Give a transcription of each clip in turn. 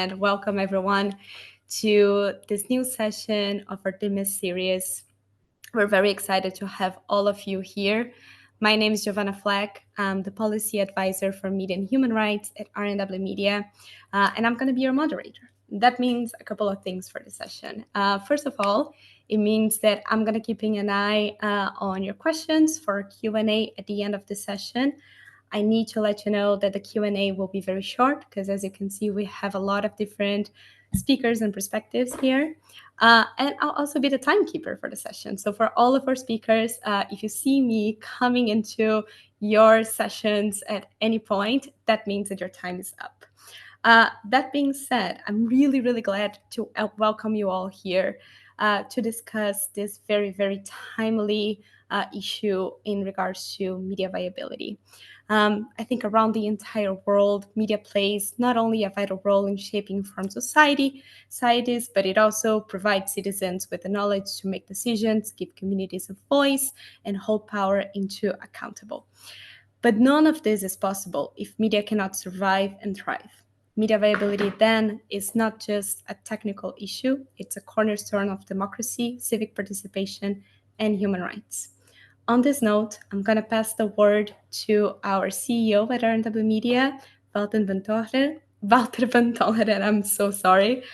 and welcome everyone to this new session of our DMIS series. We're very excited to have all of you here. My name is Giovanna Fleck. I'm the Policy Advisor for Media and Human Rights at RNW Media, and I'm going to be your moderator. That means a couple of things for the session. First of all, it means that I'm going to keeping an eye on your questions for Q&A at the end of the session. I need to let you know that the Q&A will be very short because, as you can see, we have a lot of different speakers and perspectives here. And I'll also be the timekeeper for the session. So for all of our speakers, if you see me coming into your sessions at any point, that means that your time is up. That being said, I'm really, really glad to welcome you all here to discuss this very, very timely issue in regards to media viability. I think around the entire world, media plays not only a vital role in shaping informed societies, but it also provides citizens with the knowledge to make decisions, give communities a voice, and hold power into accountable. But none of this is possible if media cannot survive and thrive. Media viability then is not just a technical issue, it's a cornerstone of democracy, civic participation, and human rights. On this note, I'm going to pass the word to our CEO at RNW Media, Walter van Tongeren, I'm so sorry,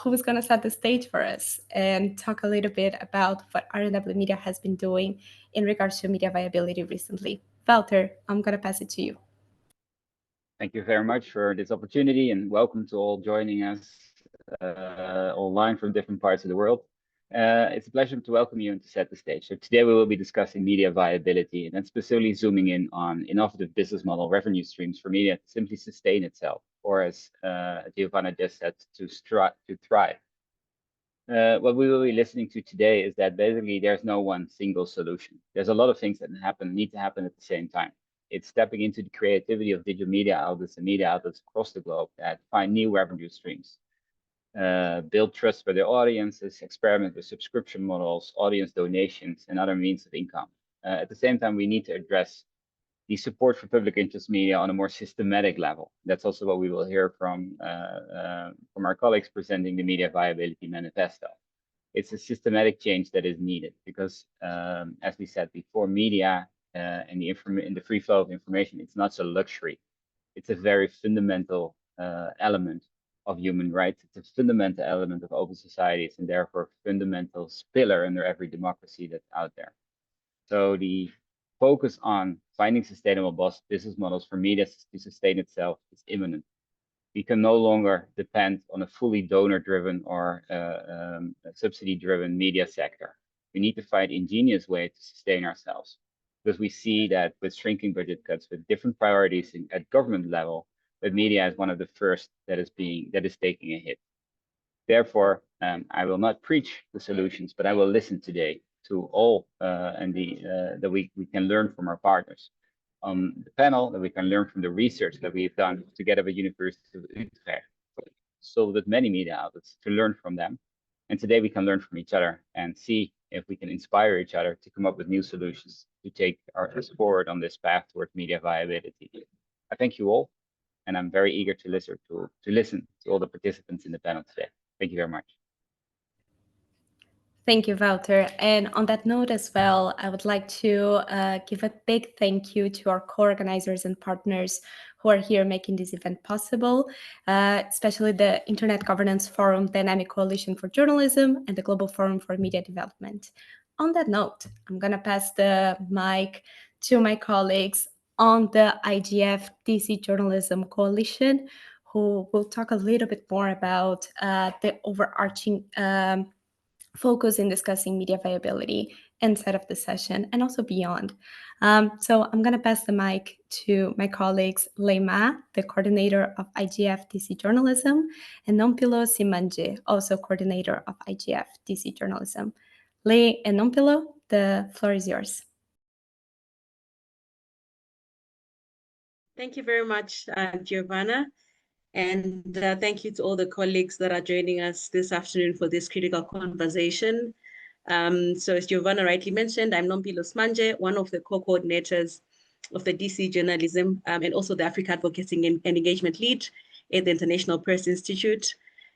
who is going to set the stage for us and talk a little bit about what RNW Media has been doing in regards to media viability recently. Walter, I'm going to pass it to you. Thank you very much for this opportunity and welcome to all joining us online from different parts of the world. It's a pleasure to welcome you and to set the stage. So today we will be discussing media viability and then specifically zooming in on innovative business model revenue streams for media to simply sustain itself, or as Giovanna just said, to thrive. What we will be listening to today is that basically there's no one single solution. There's a lot of things that need to happen at the same time. It's stepping into the creativity of digital media outlets and media outlets across the globe that find new revenue streams, build trust for their audiences, experiment with subscription models, audience donations, and other means of income. At the same time, we need to address the support for public interest media on a more systematic level. That's also what we will hear from our colleagues presenting the Media Viability Manifesto. It's a systematic change that is needed because, as we said before, media and the free flow of information, it's not a luxury. It's a very fundamental element of human rights. It's a fundamental element of open societies and therefore a fundamental pillar under every democracy that's out there. So the focus on finding sustainable business models for media to sustain itself is imminent. We can no longer depend on a fully donor-driven or subsidy-driven media sector. We need to find ingenious ways to sustain ourselves, because we see that with shrinking budget cuts, with different priorities at government level, that media is one of the first that is taking a hit. Therefore, I will not preach the solutions, but I will listen today to all and that we can learn from our partners on the panel, that we can learn from the research that we've done together with University of Utrecht, so that many media outlets to learn from them. And today we can learn from each other and see if we can inspire each other to come up with new solutions to take us forward on this path towards media viability. I thank you all, and I'm very eager to listen to all the participants in the panel today. Thank you very much. Thank you, Walter. And on that note as well, I would like to give a big thank you to our co-organizers and partners who are here making this event possible, especially the Internet Governance Forum, Dynamic Coalition for Journalism, and the Global Forum for Media Development. On that note, I'm going to pass the mic to my colleagues on the IGF DC Journalism Coalition, who will talk a little bit more about the overarching focus in discussing media viability inside of the session and also beyond. So I'm going to pass the mic to my colleagues, Leima, the coordinator of IGF DC Journalism, and Nompilo Simanje, also coordinator of IGF DC Journalism. Lei and Nompilo, the floor is yours. Thank you very much, Giovanna. And thank you to all the colleagues that are joining us this afternoon for this critical conversation. So as Giovanna rightly mentioned, I'm Nompilo Simanje, one of the co-coordinators of the DC Journalism and also the Africa Advocacy and Engagement Lead at the International Press Institute.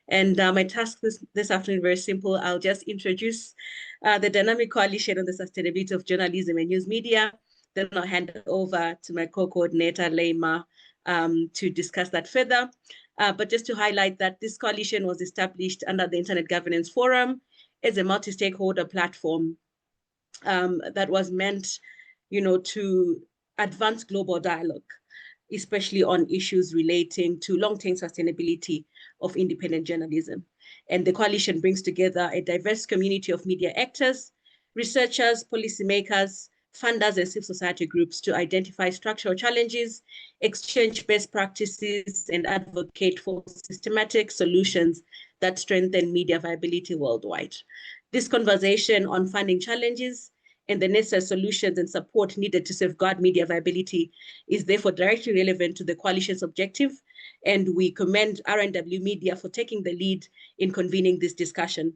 And my task this afternoon is very simple. I'll just introduce the Dynamic Coalition on the Sustainability of Journalism and News Media. Then I'll hand it over to my co-coordinator, Leima, to discuss that further. But just to highlight that this coalition was established under the Internet Governance Forum as a multi-stakeholder platform that was meant, to advance global dialogue, especially on issues relating to long-term sustainability of independent journalism. And the coalition brings together a diverse community of media actors, researchers, policymakers, funders, and civil society groups to identify structural challenges, exchange best practices, and advocate for systematic solutions that strengthen media viability worldwide. This conversation on funding challenges and the necessary solutions and support needed to safeguard media viability is therefore directly relevant to the coalition's objective, and we commend RNW Media for taking the lead in convening this discussion.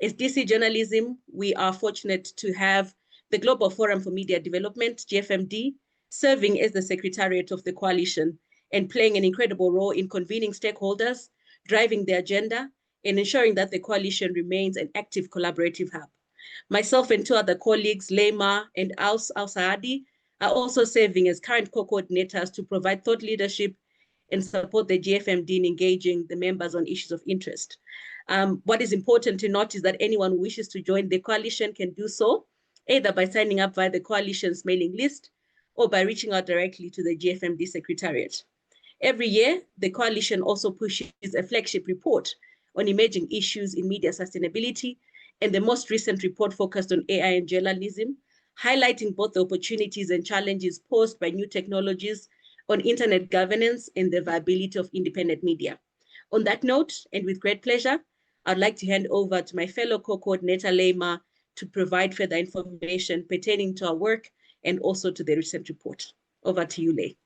As DC Journalism, we are fortunate to have the Global Forum for Media Development, GFMD, serving as the secretariat of the coalition and playing an incredible role in convening stakeholders, driving the agenda, and ensuring that the coalition remains an active collaborative hub. Myself and two other colleagues, Leima and Al-Saadi, are also serving as current co-coordinators to provide thought leadership and support the GFMD in engaging the members on issues of interest. What is important to note is that anyone who wishes to join the coalition can do so, either by signing up via the coalition's mailing list or by reaching out directly to the GFMD Secretariat. Every year, the coalition also pushes a flagship report on emerging issues in media sustainability, and the most recent report focused on AI and journalism, highlighting both the opportunities and challenges posed by new technologies on internet governance and the viability of independent media. On that note, and with great pleasure, I'd like to hand over to my fellow co-coordinator, Leima, to provide further information pertaining to our work and also to the recent report. Over to you, Lei.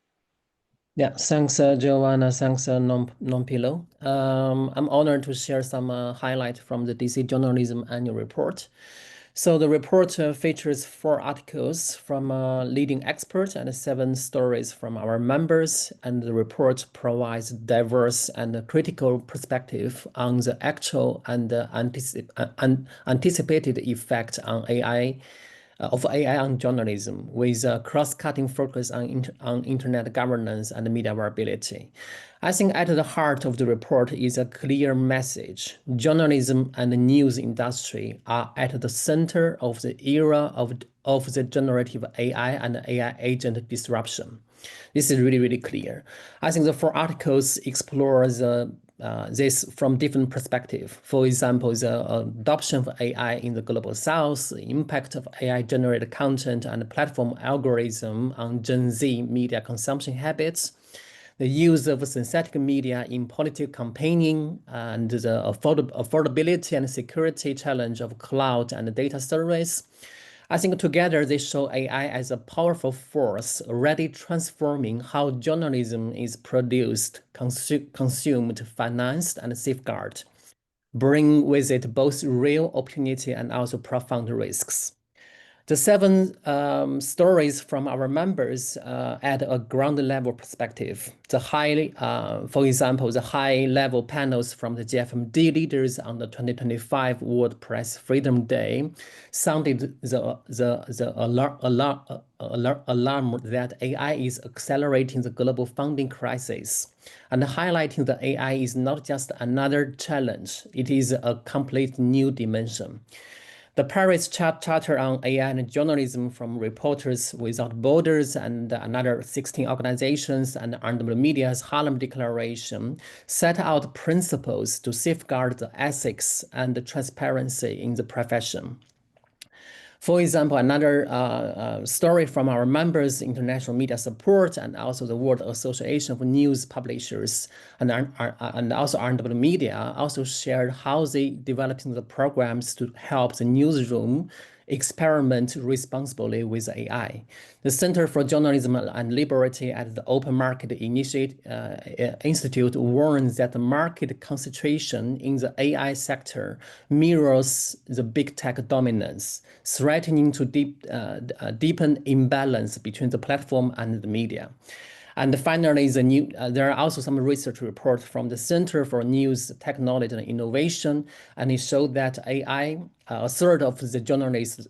Yeah, thanks, Giovanna. Thanks, Nompilo. I'm honored to share some highlights from the DC Journalism Annual Report. So the report features 4 articles from leading experts and 7 stories from our members, and the report provides diverse and critical perspective on the actual and anticipated effect on AI on journalism, with a cross-cutting focus on internet governance and media viability. I think at the heart of the report is a clear message. Journalism and the news industry are at the center of the era of the generative AI and AI agent disruption. This is really, really clear. I think the 4 articles explore this from different perspectives. For example, the adoption of AI in the global south, the impact of AI-generated content and platform algorithm on Gen Z media consumption habits, the use of synthetic media in political campaigning, and the affordability and security challenge of cloud and data service. I think together they show AI as a powerful force already transforming how journalism is produced, consumed, financed, and safeguarded, bringing with it both real opportunity and also profound risks. The 7 stories from our members add a ground-level perspective. For example, the high-level panels from the GFMD leaders on the 2025 World Press Freedom Day sounded the alarm that AI is accelerating the global funding crisis, and highlighting that AI is not just another challenge, it is a complete new dimension. The Paris Charter on AI and Journalism from Reporters Without Borders and another 16 organizations and RNW Media's Harlem Declaration set out principles to safeguard the ethics and the transparency in the profession. For example, another story from our members, International Media Support, and also the World Association of News Publishers, and also RNW Media, also shared how they developing the programs to help the newsroom experiment responsibly with AI. The Center for Journalism and Liberty at the Open Market Institute warns that the market concentration in the AI sector mirrors the big tech dominance, threatening to deepen imbalance between the platform and the media. And finally, there are also some research reports from the Center for News Technology and Innovation, and it showed that AI, a third of the journalists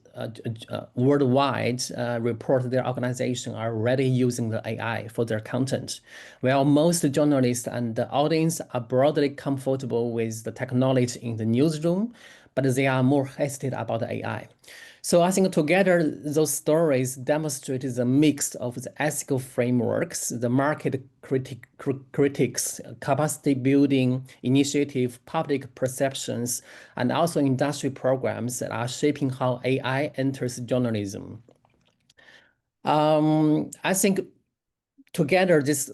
worldwide report their organization are already using the AI for their content, while most journalists and the audience are broadly comfortable with the technology in the newsroom, but they are more hesitant about the AI. So I think together, those stories demonstrate the mix of the ethical frameworks, the market critics, capacity building initiative, public perceptions, and also industry programs that are shaping how AI enters journalism. I think together, these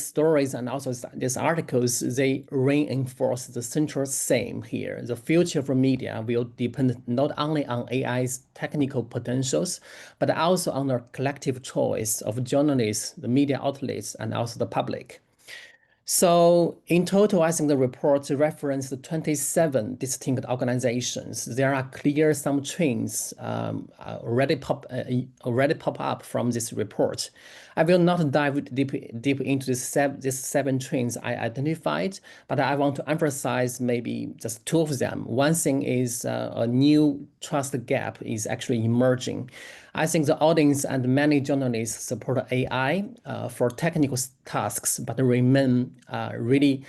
stories and also these articles, they reinforce the central theme here. The future of media will depend not only on AI's technical potentials, but also on the collective choice of journalists, the media outlets, and also the public. So in total, I think the report referenced 27 distinct organizations. There are clear some trends already pop up from this report. I will not dive deep into these 7 trends I identified, but I want to emphasize maybe just 2 of them. One thing is a new trust gap is actually emerging. I think the audience and many journalists support AI for technical tasks, but remain really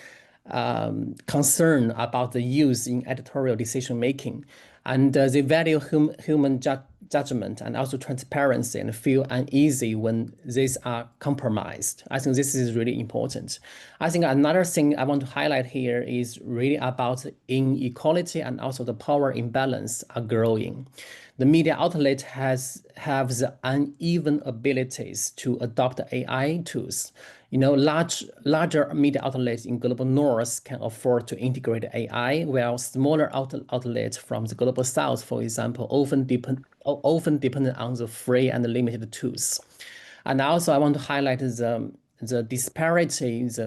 concerned about the use in editorial decision making. And they value human judgment and also transparency and feel uneasy when these are compromised. I think this is really important. I think another thing I want to highlight here is really about inequality and also the power imbalance are growing. The media outlet have the uneven abilities to adopt AI tools. Larger media outlets in global north can afford to integrate AI, while smaller outlets from the global south, for example, often depend on the free and limited tools. And also, I want to highlight the disparity is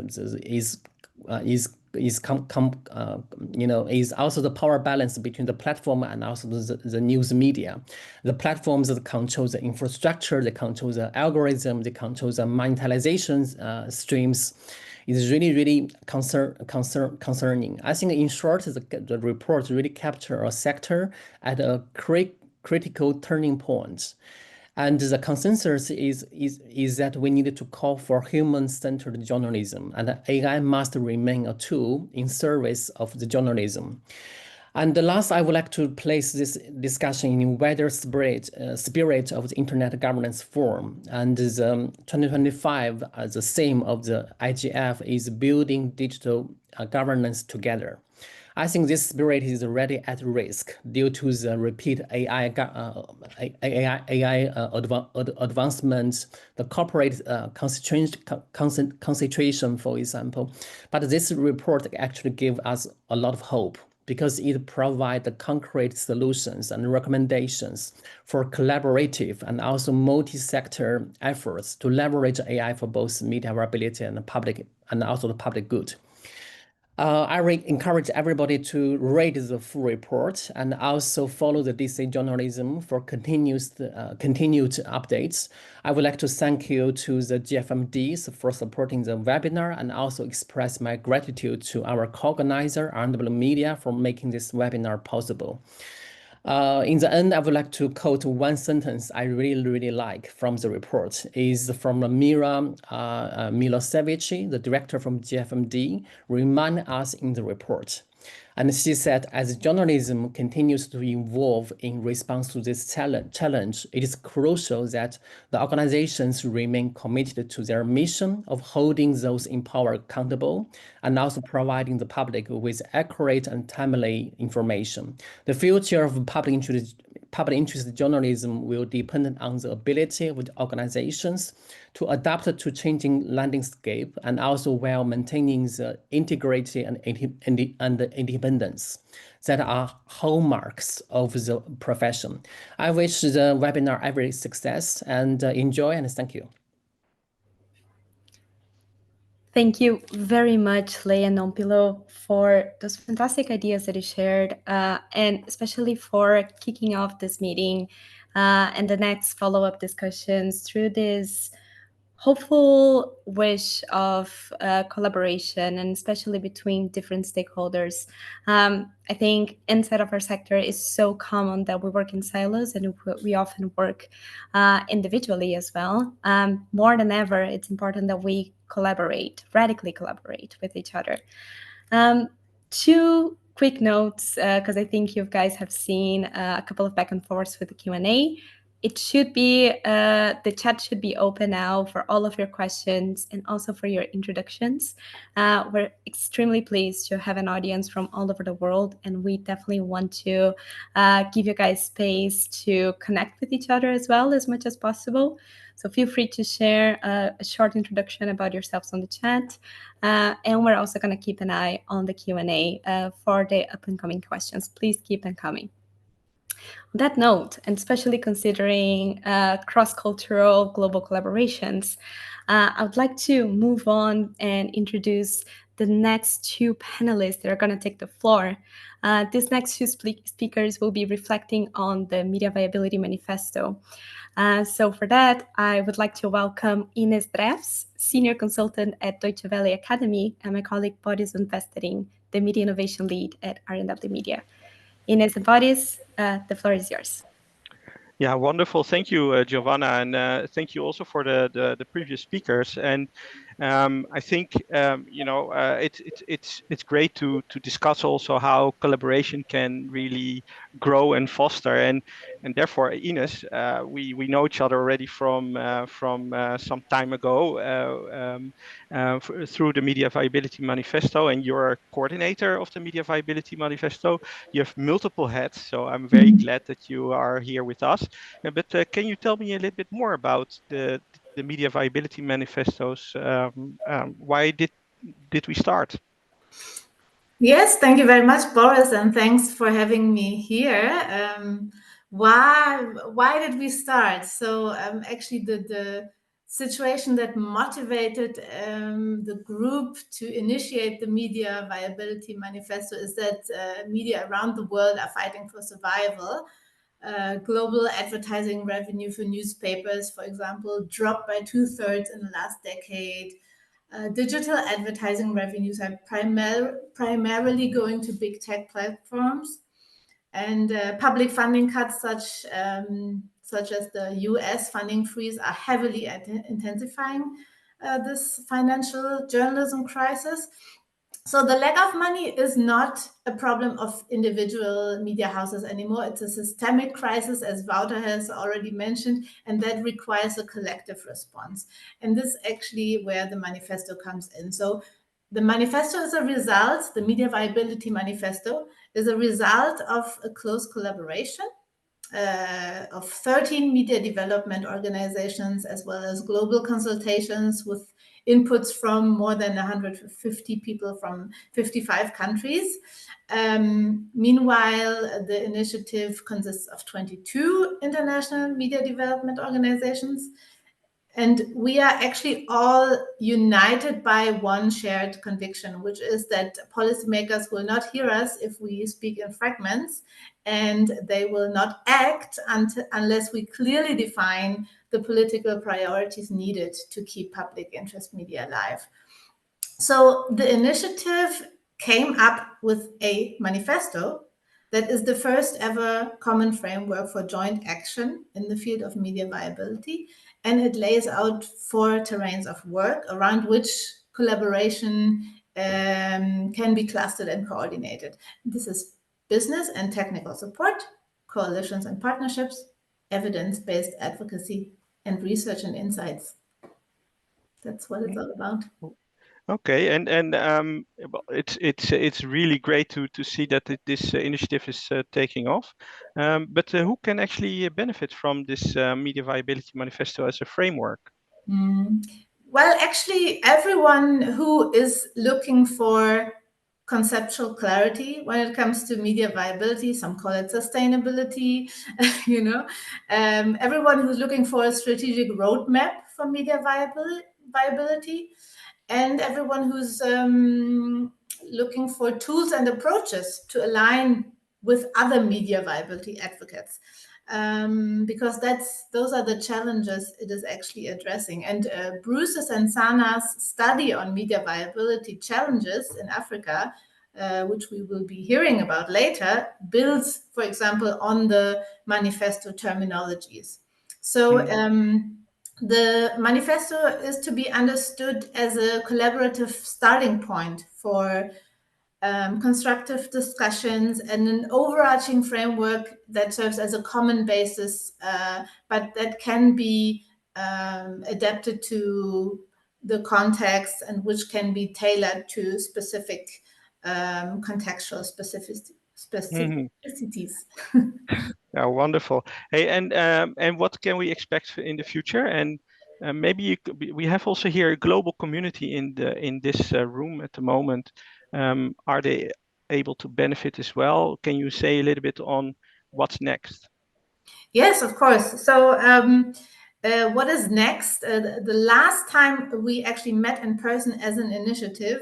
also the power balance between the platform and also the news media. The platforms that control the infrastructure, they control the algorithm, they control the monetization streams is really concerning. I think in short, the report really capture a sector at a critical turning point. And the consensus is that we need to call for human-centered journalism, and AI must remain a tool in service of the journalism. And the last, I would like to place this discussion in wider spirit of the Internet Governance Forum. And the 2025, the theme of the IGF is building digital governance together. I think this spirit is already at risk due to the repeat AI advancements, the corporate concentration, for example. But this report actually gives us a lot of hope because it provides the concrete solutions and recommendations for collaborative and also multi-sector efforts to leverage AI for both media viability and also the public good. I encourage everybody to read the full report and also follow the DC journalism for continued updates. I would like to thank you to the GFMDs for supporting the webinar and also express my gratitude to our co-organizer, RNW Media, for making this webinar possible. In the end, I would like to quote one sentence I really like from the report. Is from Mira Milosevic, the director from GFMD, remind us in the report. And she said, as journalism continues to evolve in response to this challenge, it is crucial that the organizations remain committed to their mission of holding those in power accountable and also providing the public with accurate and timely information. The future of public interest journalism will depend on the ability of the organizations to adapt to changing landscape and also while maintaining the integrity and independence that are hallmarks of the profession. I wish the webinar every success and enjoy, and thank you. Thank you very much, Leigh and Nompilo, for those fantastic ideas that you shared, and especially for kicking off this meeting and the next follow-up discussions through this hopeful wish of collaboration, and especially between different stakeholders. I think inside of our sector is so common that we work in silos, and we often work individually as well. More than ever, it's important that we radically collaborate with each other. Two quick notes, because I think you guys have seen a couple of back and forths with the Q&A. It should be, the chat should be open now for all of your questions and also for your introductions. We're extremely pleased to have an audience from all over the world, and we definitely want to give you guys space to connect with each other as well as much as possible. So feel free to share a short introduction about yourselves on the chat. And we're also going to keep an eye on the Q&A for the up and coming questions. Please keep them coming. On that note, and especially considering cross-cultural global collaborations, I would like to move on and introduce the next two panelists that are going to take the floor. These next two speakers will be reflecting on the Media Viability Manifesto. So for that, I would like to welcome Ines Drefs, Senior Consultant at Deutsche Welle Academy, and my colleague Boris van Vestering, the Media Innovation Lead at RNW Media. Ines and Boris, the floor is yours. Yeah, wonderful. Thank you, Giovanna, and thank you also for the previous speakers. And I think it's great to discuss also how collaboration can really grow and foster. And therefore, Ines, we know each other already from some time ago through the Media Viability Manifesto, and you're a coordinator of the Media Viability Manifesto. You have multiple hats, so I'm very glad that you are here with us. But can you tell me a little bit more about the Media Viability Manifestos? Why did we start? Yes, thank you very much, Boris, and thanks for having me here. Why did we start? So actually the situation that motivated the group to initiate the Media Viability Manifesto is that media around the world are fighting for survival. Global advertising revenue for newspapers, for example, dropped by 2/3 in the last decade. Digital advertising revenues are primarily going to big tech platforms, and public funding cuts such as the US funding freeze are heavily intensifying this financial journalism crisis. So the lack of money is not a problem of individual media houses anymore. It's a systemic crisis, as Wouter has already mentioned, and that requires a collective response. And this is actually where the manifesto comes in. So the manifesto is a result, the Media Viability Manifesto is a result of a close collaboration of 13 media development organizations, as well as global consultations with inputs from more than 150 people from 55 countries. Meanwhile, the initiative consists of 22 international media development organizations. And we are actually all united by one shared conviction, which is that policymakers will not hear us if we speak in fragments, and they will not act unless we clearly define the political priorities needed to keep public interest media alive. So the initiative came up with a manifesto that is the first ever common framework for joint action in the field of media viability. And it lays out 4 terrains of work around which collaboration can be clustered and coordinated. This is business and technical support, coalitions and partnerships, evidence-based advocacy, and research and insights. That's what it's all about. Okay, and it's really great to see that this initiative is taking off. But who can actually benefit from this Media Viability Manifesto as a framework? Well, actually, everyone who is looking for conceptual clarity when it comes to media viability, some call it sustainability, everyone who's looking for a strategic roadmap for media viability, and everyone who's looking for tools and approaches to align with other media viability advocates. because those are the challenges it is actually addressing. And Bruce's and Sana's study on media viability challenges in Africa, which we will be hearing about later, builds, for example, on the manifesto terminologies. So the manifesto is to be understood as a collaborative starting point for constructive discussions and an overarching framework that serves as a common basis, but that can be adapted to the context and which can be tailored to specific contextual specificities. Yeah, wonderful. Hey, and what can we expect in the future? And maybe we have also here a global community in this room at the moment. Are they able to benefit as well? Can you say a little bit on what's next? Yes, of course. So what is next? The last time we actually met in person as an initiative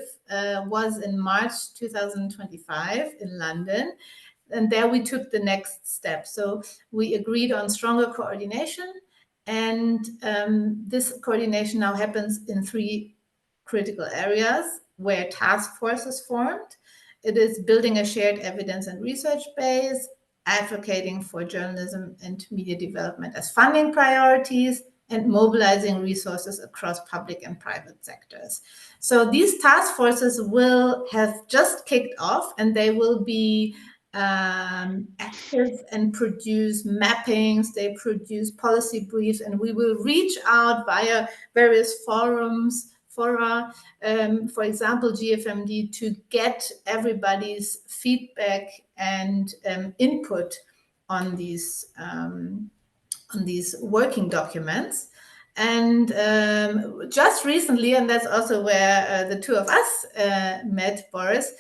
was in March 2025 in London. And there we took the next step. So we agreed on stronger coordination. And this coordination now happens in 3 critical areas where task forces formed. It is building a shared evidence and research base, advocating for journalism and media development as funding priorities, and mobilizing resources across public and private sectors. So these task forces will have just kicked off, and they will be active and produce mappings, they produce policy briefs, and we will reach out via various fora, for example, GFMD, to get everybody's feedback and input on these working documents. And just recently, and that's also where the 2 of us met, Boris,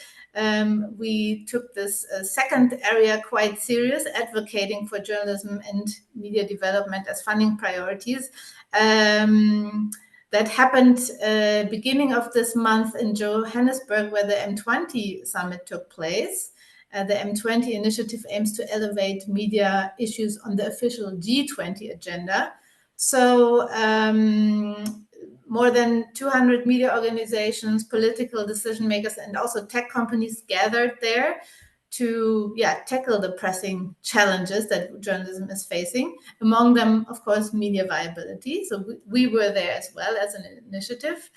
we took this second area quite serious, advocating for journalism and media development as funding priorities. That happened beginning of this month in Johannesburg, where the M20 summit took place. The M20 initiative aims to elevate media issues on the official G20 agenda. So more than 200 media organizations, political decision makers, and also tech companies gathered there to tackle the pressing challenges that journalism is facing. Among them, of course, media viability. So we were there as well as an initiative.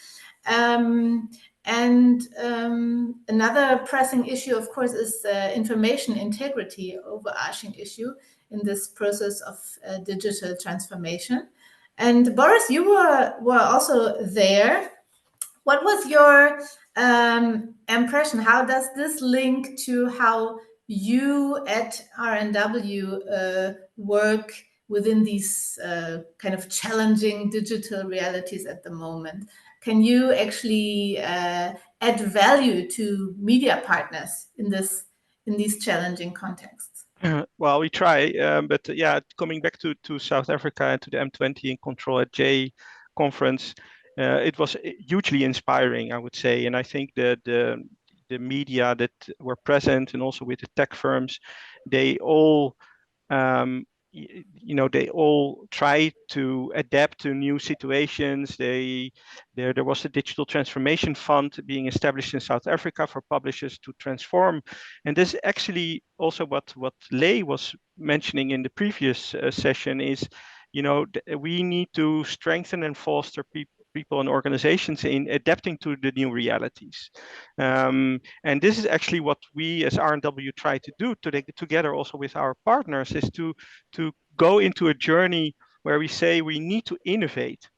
Another pressing issue, of course, is information integrity, overarching issue in this process of digital transformation. And Boris, you were also there. What was your impression? How does this link to how you at RNW work within these kind of challenging digital realities at the moment? Can you actually add value to media partners in these challenging contexts? Well, we try, but coming back to South Africa and to the M20 and Control at J conference, it was hugely inspiring, I would say. And I think the media that were present, and also with the tech firms, they all they all try to adapt to new situations. There was a digital transformation fund being established in South Africa for publishers to transform. And this actually also what Lei was mentioning in the previous session is, we need to strengthen and foster people and organizations in adapting to the new realities. And this is actually what we as RNW try to do together also with our partners, is to go into a journey where we say we need to innovate,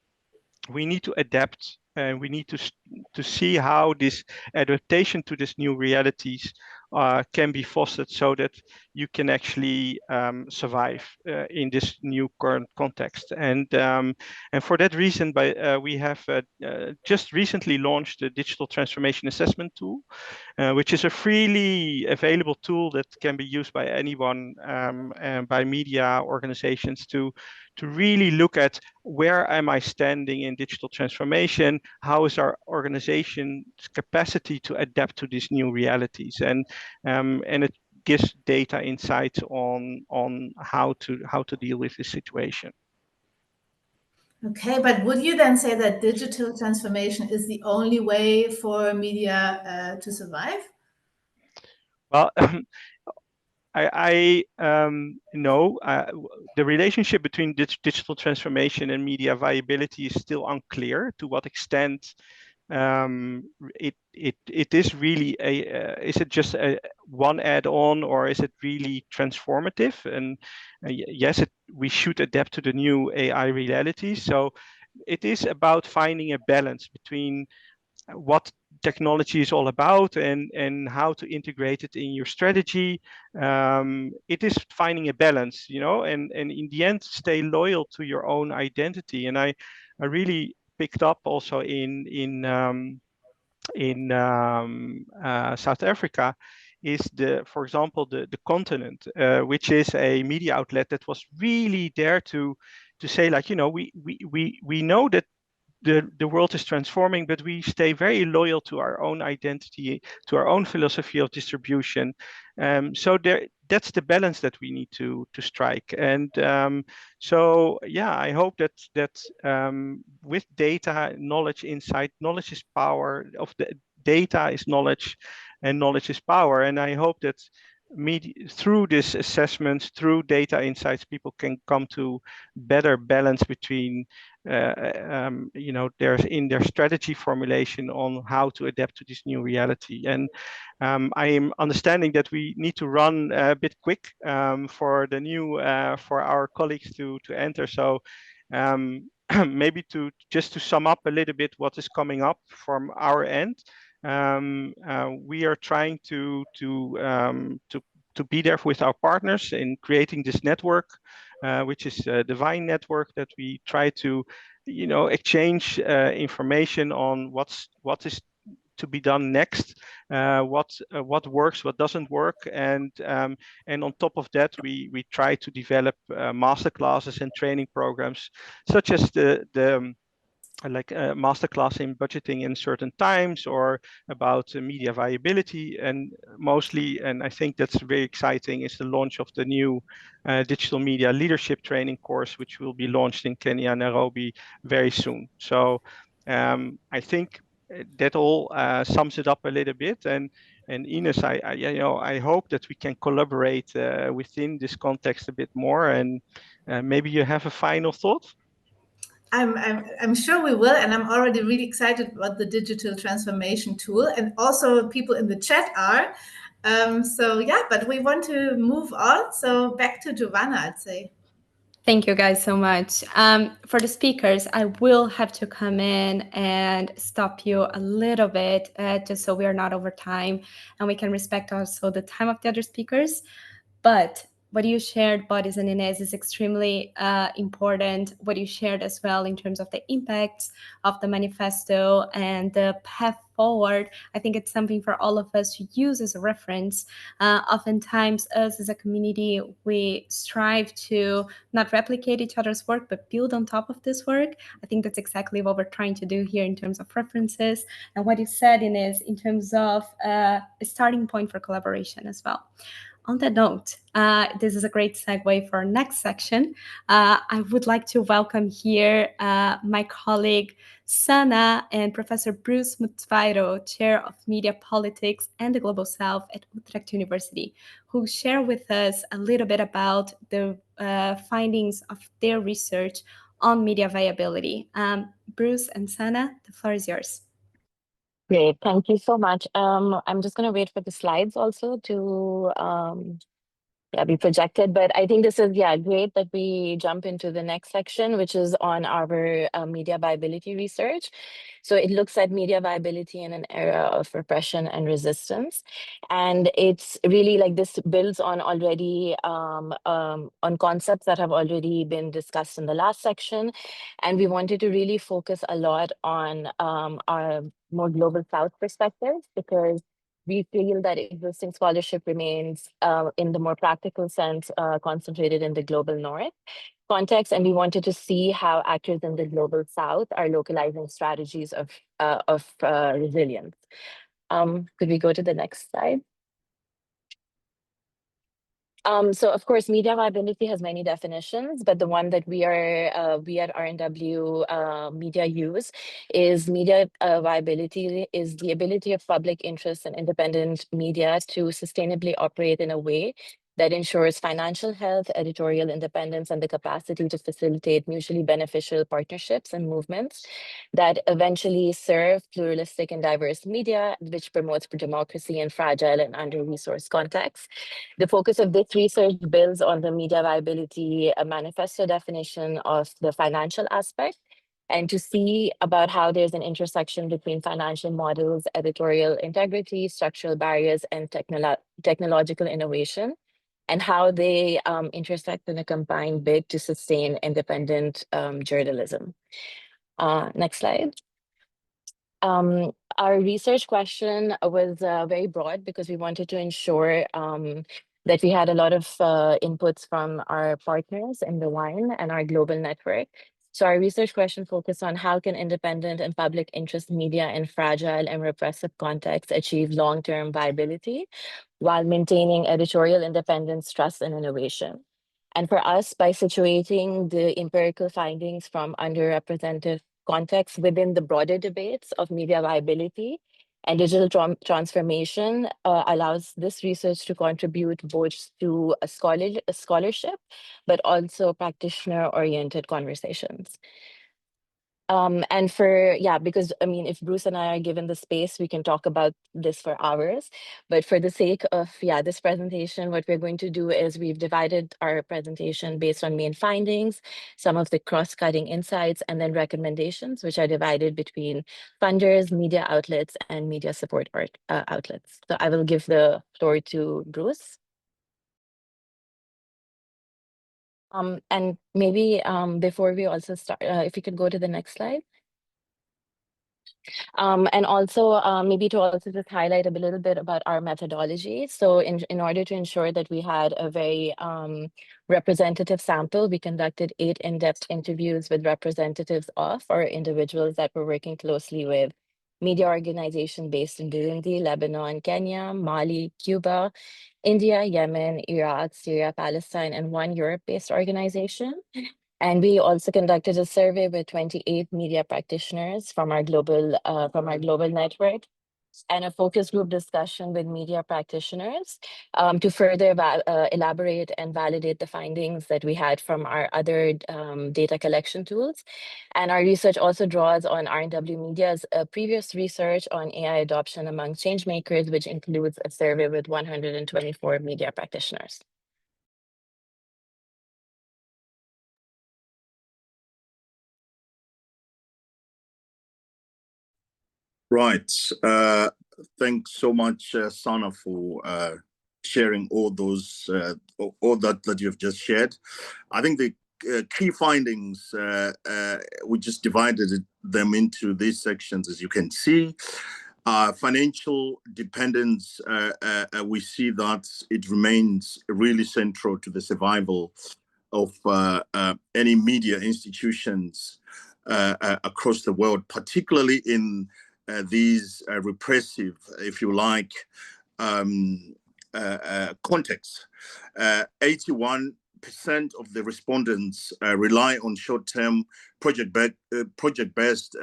we need to adapt, and we need to see how this adaptation to these new realities can be fostered so that you can actually survive in this new current context. And for that reason, we have just recently launched a digital transformation assessment tool, which is a freely available tool that can be used by anyone and by media organizations to really look at where am I standing in digital transformation, how is our organization's capacity to adapt to these new realities. And gives data insights on how to deal with this situation. Okay, but would you then say that digital transformation is the only way for media to survive? Well, I know the relationship between digital transformation and media viability is still unclear. To what extent it is really is it just one add-on, or is it really transformative? And yes, we should adapt to the new AI reality. So it is about finding a balance between what technology is all about and how to integrate it in your strategy. It is finding a balance, and in the end, stay loyal to your own identity. And I really picked up also in South Africa is for example, the Continent, which is a media outlet that was really there to say, like, we know that the world is transforming, but we stay very loyal to our own identity, to our own philosophy of distribution. So that's the balance that we need to strike. And so yeah, I hope that with data, knowledge, insight, knowledge is power. Of the data is knowledge, and knowledge is power. And I hope that through this assessment, through data insights, people can come to better balance between there's in their strategy formulation on how to adapt to this new reality. And I am understanding that we need to run a bit quick for the new for our colleagues to enter. So maybe just to sum up a little bit what is coming up from our end. We are trying to be there with our partners in creating this network, which is the Vine network, that we try to, exchange information on what is to be done next, what works, what doesn't work, and on top of that, we try to develop master classes and training programs, such as the like a masterclass in budgeting in certain times, or about media viability. And mostly, and I think that's very exciting, is the launch of the new digital media leadership training course, which will be launched in Kenya, Nairobi, very soon. So I think that all sums it up a little bit. And Ines, I hope that we can collaborate within this context a bit more. And maybe you have a final thought? I'm sure we will, and I'm already really excited about the digital transformation tool, and also people in the chat are. So yeah, but we want to move on. So back to Giovanna, I'd say. Thank you guys so much. For the speakers, I will have to come in and stop you a little bit, just so we are not over time and we can respect also the time of the other speakers. But what you shared, Bodis and Inez, is extremely important. What you shared as well in terms of the impacts of the manifesto and the path forward, I think it's something for all of us to use as a reference. Oftentimes, us as a community, we strive to not replicate each other's work, but build on top of this work. I think that's exactly what we're trying to do here in terms of references. And what you said, Inez, in terms of a starting point for collaboration as well. On that note, this is a great segue for our next section. I would like to welcome here my colleague Sana and Professor Bruce Mutsvairo, Chair of Media Politics and the Global South at Utrecht University, who share with us a little bit about the findings of their research on media viability. Bruce and Sana, the floor is yours. Great, thank you so much. I'm just going to wait for the slides also to be projected, but I think this is great that we jump into the next section, which is on our media viability research. So it looks at media viability in an era of repression and resistance, and it's really like this builds on already on concepts that have already been discussed in the last section, and we wanted to really focus a lot on our more global South perspective, because we feel that existing scholarship remains in the more practical sense concentrated in the global North context, and we wanted to see how actors in the global South are localizing strategies of resilience. Could we go to the next slide? So of course, media viability has many definitions, but the one that we at RNW Media use is media viability is the ability of public interest and independent media to sustainably operate in a way that ensures financial health, editorial independence, and the capacity to facilitate mutually beneficial partnerships and movements that eventually serve pluralistic and diverse media, which promotes democracy in fragile and under-resourced contexts. The focus of this research builds on the Media Viability Manifesto definition of the financial aspect, and to see about how there's an intersection between financial models, editorial integrity, structural barriers, and technological innovation, and how they intersect in a combined bid to sustain independent journalism. Next slide. Our research question was very broad because we wanted to ensure that we had a lot of inputs from our partners in the WINE and our global network. So our research question focused on how can independent and public interest media in fragile and repressive contexts achieve long-term viability while maintaining editorial independence, trust, and innovation. And for us, by situating the empirical findings from underrepresented contexts within the broader debates of media viability and digital transformation allows this research to contribute both to a scholarship, but also practitioner-oriented conversations. And because I mean, if Bruce and I are given the space, we can talk about this for hours. But for the sake of this presentation, what we're going to do is we've divided our presentation based on main findings, some of the cross-cutting insights, and then recommendations, which are divided between funders, media outlets, and media support outlets. So I will give the floor to Bruce. And maybe before we also start, if you could go to the next slide. And also maybe to also just highlight a little bit about our methodology. So in order to ensure that we had a very representative sample, we conducted 8 in-depth interviews with representatives of or individuals that were working closely with media organizations based in Burundi, Lebanon, Kenya, Mali, Cuba, India, Yemen, Iraq, Syria, Palestine, and one Europe-based organization. And we also conducted a survey with 28 media practitioners from our global network, and a focus group discussion with media practitioners to further elaborate and validate the findings that we had from our other data collection tools. And our research also draws on RNW Media's previous research on AI adoption among changemakers, which includes a survey with 124 media practitioners. Right. Thanks so much, Sana, for sharing all those, all that you've just shared. I think the key findings, we just divided them into these sections, as you can see. Financial dependence, we see that it remains really central to the survival of any media institutions across the world, particularly in these repressive, if you like, contexts. 81% of the respondents rely on short-term project-based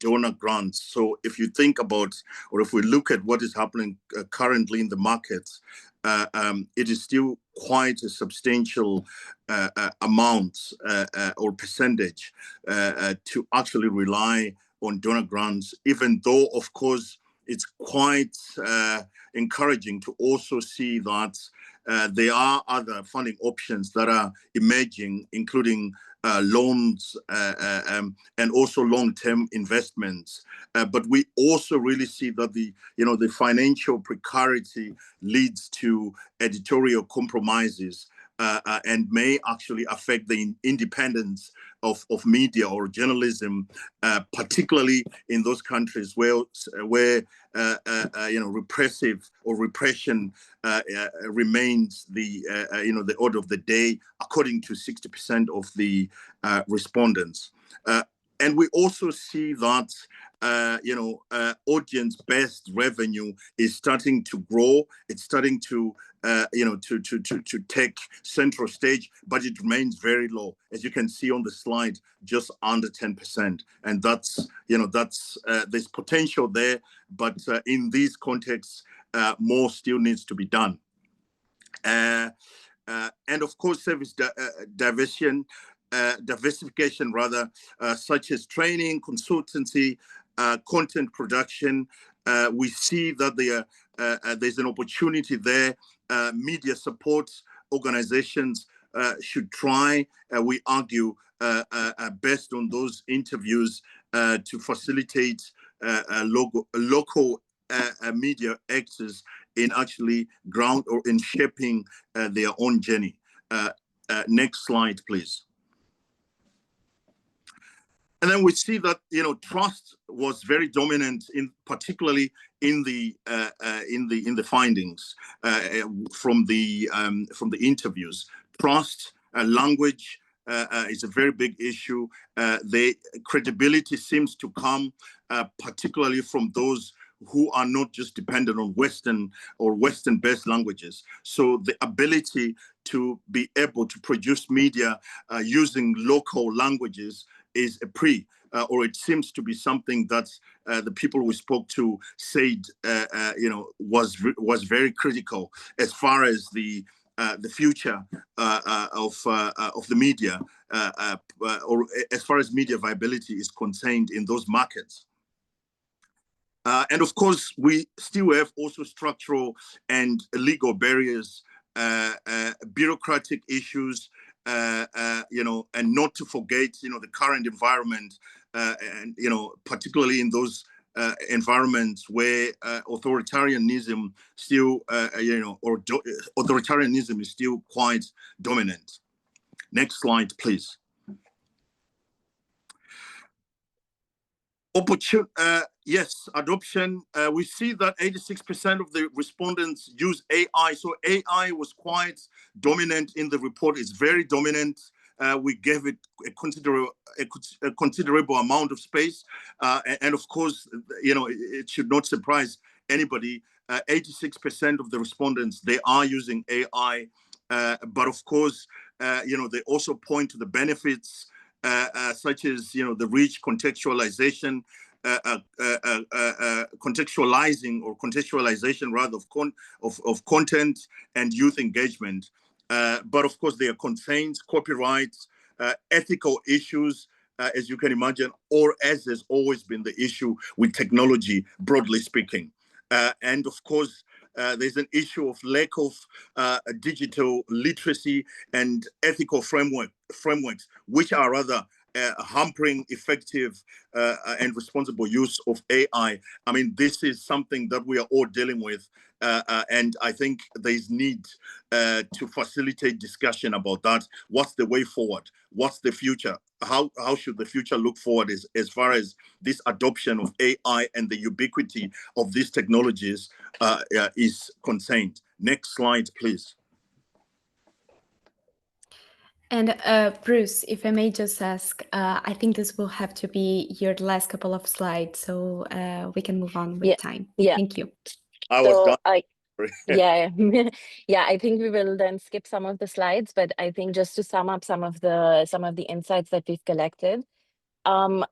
donor grants. So if you think about, or if we look at what is happening currently in the markets, it is still quite a substantial amount or percentage to actually rely on donor grants, even though, of course, it's quite encouraging to also see that there are other funding options that are emerging, including loans and also long-term investments. But we also really see that the financial precarity leads to editorial compromises and may actually affect the independence of media or journalism, particularly in those countries where repressive or repression remains the order of the day, according to 60% of the respondents. And we also see that audience-based revenue is starting to grow. It's starting to to take central stage, but it remains very low, as you can see on the slide, just under 10%. And that's there's potential there, but in these contexts, more still needs to be done. And of course, service diversification, such as training, consultancy, content production. We see that there's an opportunity there. Media support organizations should try, we argue, based on those interviews, to facilitate local media actors in actually ground or in shaping their own journey. Next slide, please. And then we see that trust was very dominant, particularly in the findings from the interviews. Trust, language is a very big issue. The credibility seems to come particularly from those who are not just dependent on Western or Western-based languages. So the ability to be able to produce media using local languages is a or it seems to be something that the people we spoke to said, was very critical as far as the future of the media, or as far as media viability is concerned in those markets. And of course, we still have also structural and legal barriers, bureaucratic issues, and not to forget, the current environment, and particularly in those environments where authoritarianism still, authoritarianism is still quite dominant. Next slide, please. Yes, adoption. We see that 86% of the respondents use AI. So AI was quite dominant in the report. It's very dominant. We gave it a considerable amount of space. And of course, it should not surprise anybody. 86% of the respondents, they are using AI. But of course, they also point to the benefits, such as the rich contextualization, contextualization rather of content and youth engagement. But of course, there are constraints, copyrights, ethical issues, as you can imagine, or as has always been the issue with technology, broadly speaking. And of course, there's an issue of lack of digital literacy and ethical frameworks, which are rather hampering effective and responsible use of AI. I mean, this is something that we are all dealing with. And I think there's need to facilitate discussion about that. What's the way forward? What's the future? How should the future look forward as far as this adoption of AI and the ubiquity of these technologies is concerned? Next slide, please. And Bruce, if I may just ask, I think this will have to be your last couple of slides, so we can move on with time. Yeah. Thank you. I was done. Yeah, yeah. I think we will then skip some of the slides, but I think just to sum up some of the insights that we've collected.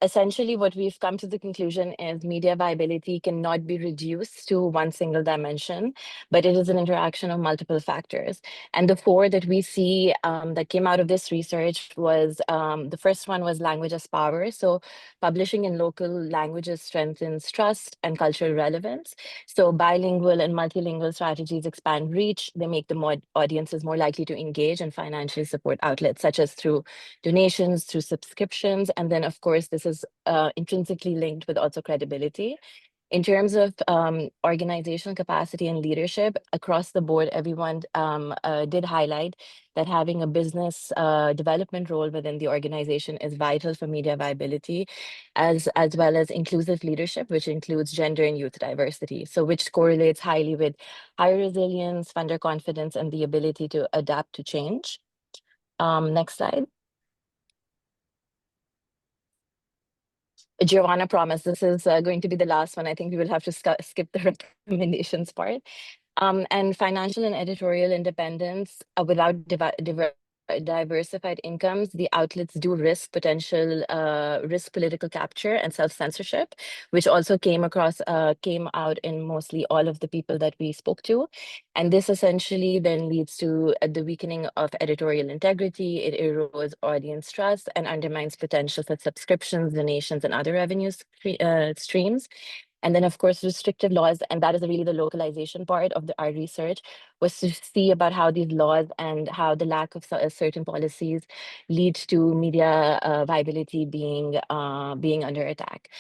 Essentially, what we've come to the conclusion is media viability cannot be reduced to one single dimension, but it is an interaction of multiple factors. And the four that we see that came out of this research was, the first one was language as power. So publishing in local languages strengthens trust and cultural relevance. So bilingual and multilingual strategies expand reach. They make the audiences more likely to engage and financially support outlets, such as through donations, through subscriptions, and then, of course, this is intrinsically linked with also credibility. In terms of organizational capacity and leadership, across the board, everyone did highlight that having a business development role within the organization is vital for media viability, as well as inclusive leadership, which includes gender and youth diversity. So which correlates highly with higher resilience, funder confidence, and the ability to adapt to change. Next slide. Giovanna promised this is going to be the last one. I think we will have to skip the recommendations part. And financial and editorial independence without diversified incomes, the outlets do risk political capture and self-censorship, which also came out in mostly all of the people that we spoke to. And this essentially then leads to the weakening of editorial integrity. It erodes audience trust and undermines potential for subscriptions, donations, and other revenue streams. And then, of course, restrictive laws, and that is really the localization part of our research, was to see about how these laws and how the lack of certain policies lead to media viability being under attack.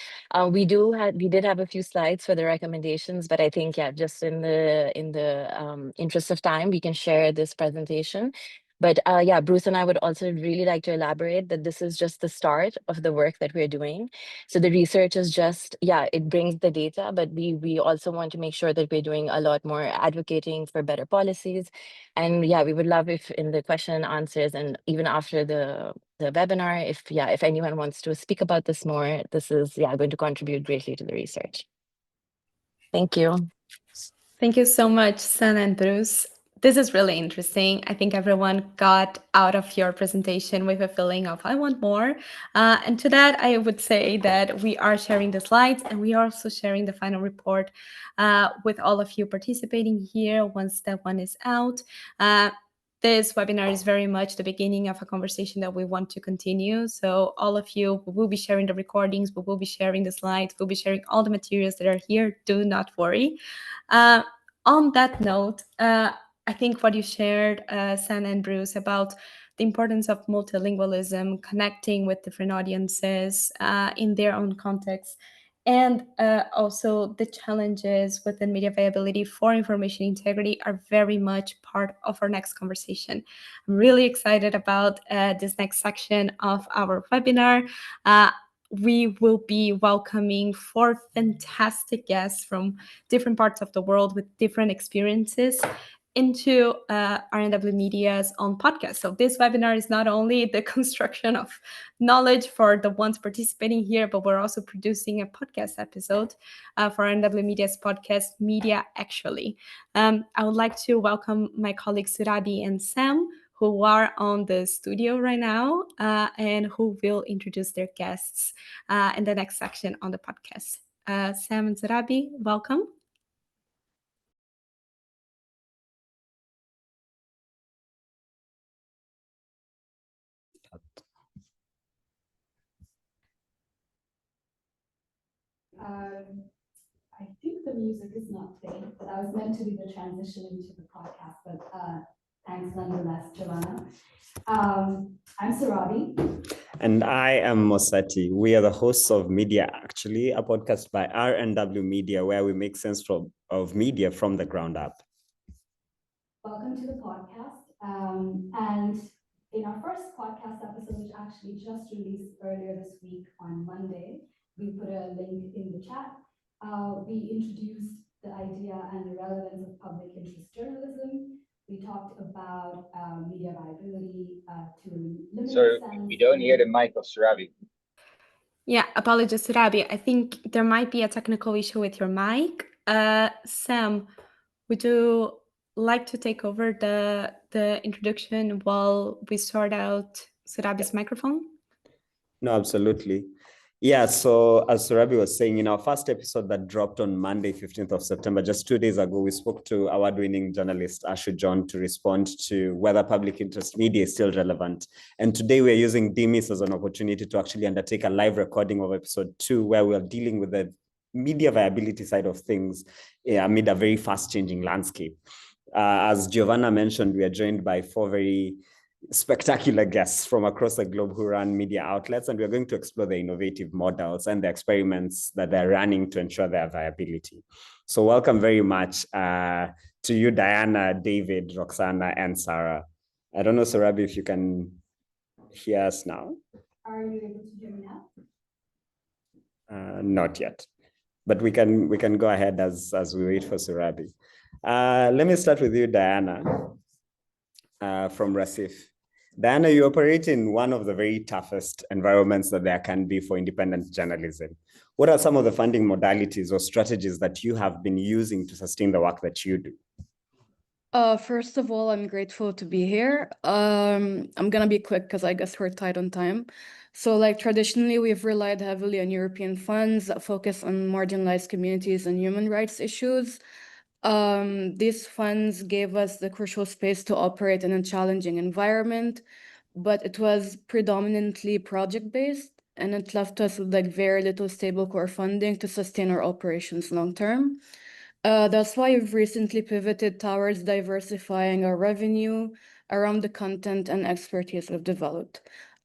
We did have a few slides for the recommendations, but I think, yeah, just in the interest of time, we can share this presentation. But yeah, Bruce and I would also really like to elaborate that this is just the start of the work that we're doing. So the research is just, yeah, it brings the data, but we also want to make sure that we're doing a lot more advocating for better policies. And yeah, we would love if in the question and answers and even after the webinar, if anyone wants to speak about this more, this is going to contribute greatly to the research. Thank you. Thank you so much, Sana and Bruce. This is really interesting. I think everyone got out of your presentation with a feeling of, I want more. And to that, I would say that we are sharing the slides and we are also sharing the final report with all of you participating here once that one is out. This webinar is very much the beginning of a conversation that we want to continue. So all of you, we will be sharing the recordings, we will be sharing the slides, we'll be sharing all the materials that are here. Do not worry. On that note, I think what you shared, Sana and Bruce, about the importance of multilingualism, connecting with different audiences in their own context, and also the challenges within media viability for information integrity are very much part of our next conversation. I'm really excited about this next section of our webinar. We will be welcoming 4 fantastic guests from different parts of the world with different experiences into RNW Media's own podcast. So this webinar is not only the construction of knowledge for the ones participating here, but we're also producing a podcast episode for RNW Media's podcast, Media Actually. I would like to welcome my colleagues Surabi and Sam, who are on the studio right now and who will introduce their guests in the next section on the podcast. Sam and Surabi, welcome. I think the music is not playing, but that was meant to be the transition into the podcast, but thanks nonetheless, Giovanna. I'm Surabi. And I am Mosati. We are the hosts of Media Actually, a podcast by RNW Media, where we make sense of media from the ground up. Welcome to the podcast. And in our first podcast episode, which actually just released earlier this week on Monday, we put a link in the chat. We introduced the idea and the relevance of public interest journalism. We talked about media viability to limit. Sorry, we don't hear the mic of Surabi. Yeah, apologies, Surabi. I think there might be a technical issue with your mic. Sam, would you like to take over the introduction while we sort out Surabi's microphone? No, absolutely. Yeah, so as Surabi was saying, in our first episode that dropped on Monday, 15th of September, just 2 days ago, we spoke to award-winning journalist Ashu John to respond to whether public interest media is still relevant. And today we're using DMIS as an opportunity to actually undertake a live recording of episode 2, where we're dealing with the media viability side of things amid a very fast-changing landscape. As Giovanna mentioned, we are joined by 4 very spectacular guests from across the globe who run media outlets, and we're going to explore the innovative models and the experiments that they're running to ensure their viability. So welcome very much to you, Diana, David, Roxana, and Sarah. I don't know, Surabi, if you can hear us now. Are you able to hear me now? Not yet, but we can go ahead as we wait for Surabi. Let me start with you, Diana, from Rasif. Diana, you operate in one of the very toughest environments that there can be for independent journalism. What are some of the funding modalities or strategies that you have been using to sustain the work that you do? First of all, I'm grateful to be here. I'm gonna be quick because I guess we're tight on time. So like traditionally, we've relied heavily on European funds that focus on marginalized communities and human rights issues. These funds gave us the crucial space to operate in a challenging environment, but it was predominantly project-based, and it left us with like very little stable core funding to sustain our operations long term. That's why we've recently pivoted towards diversifying our revenue around the content and expertise we've developed.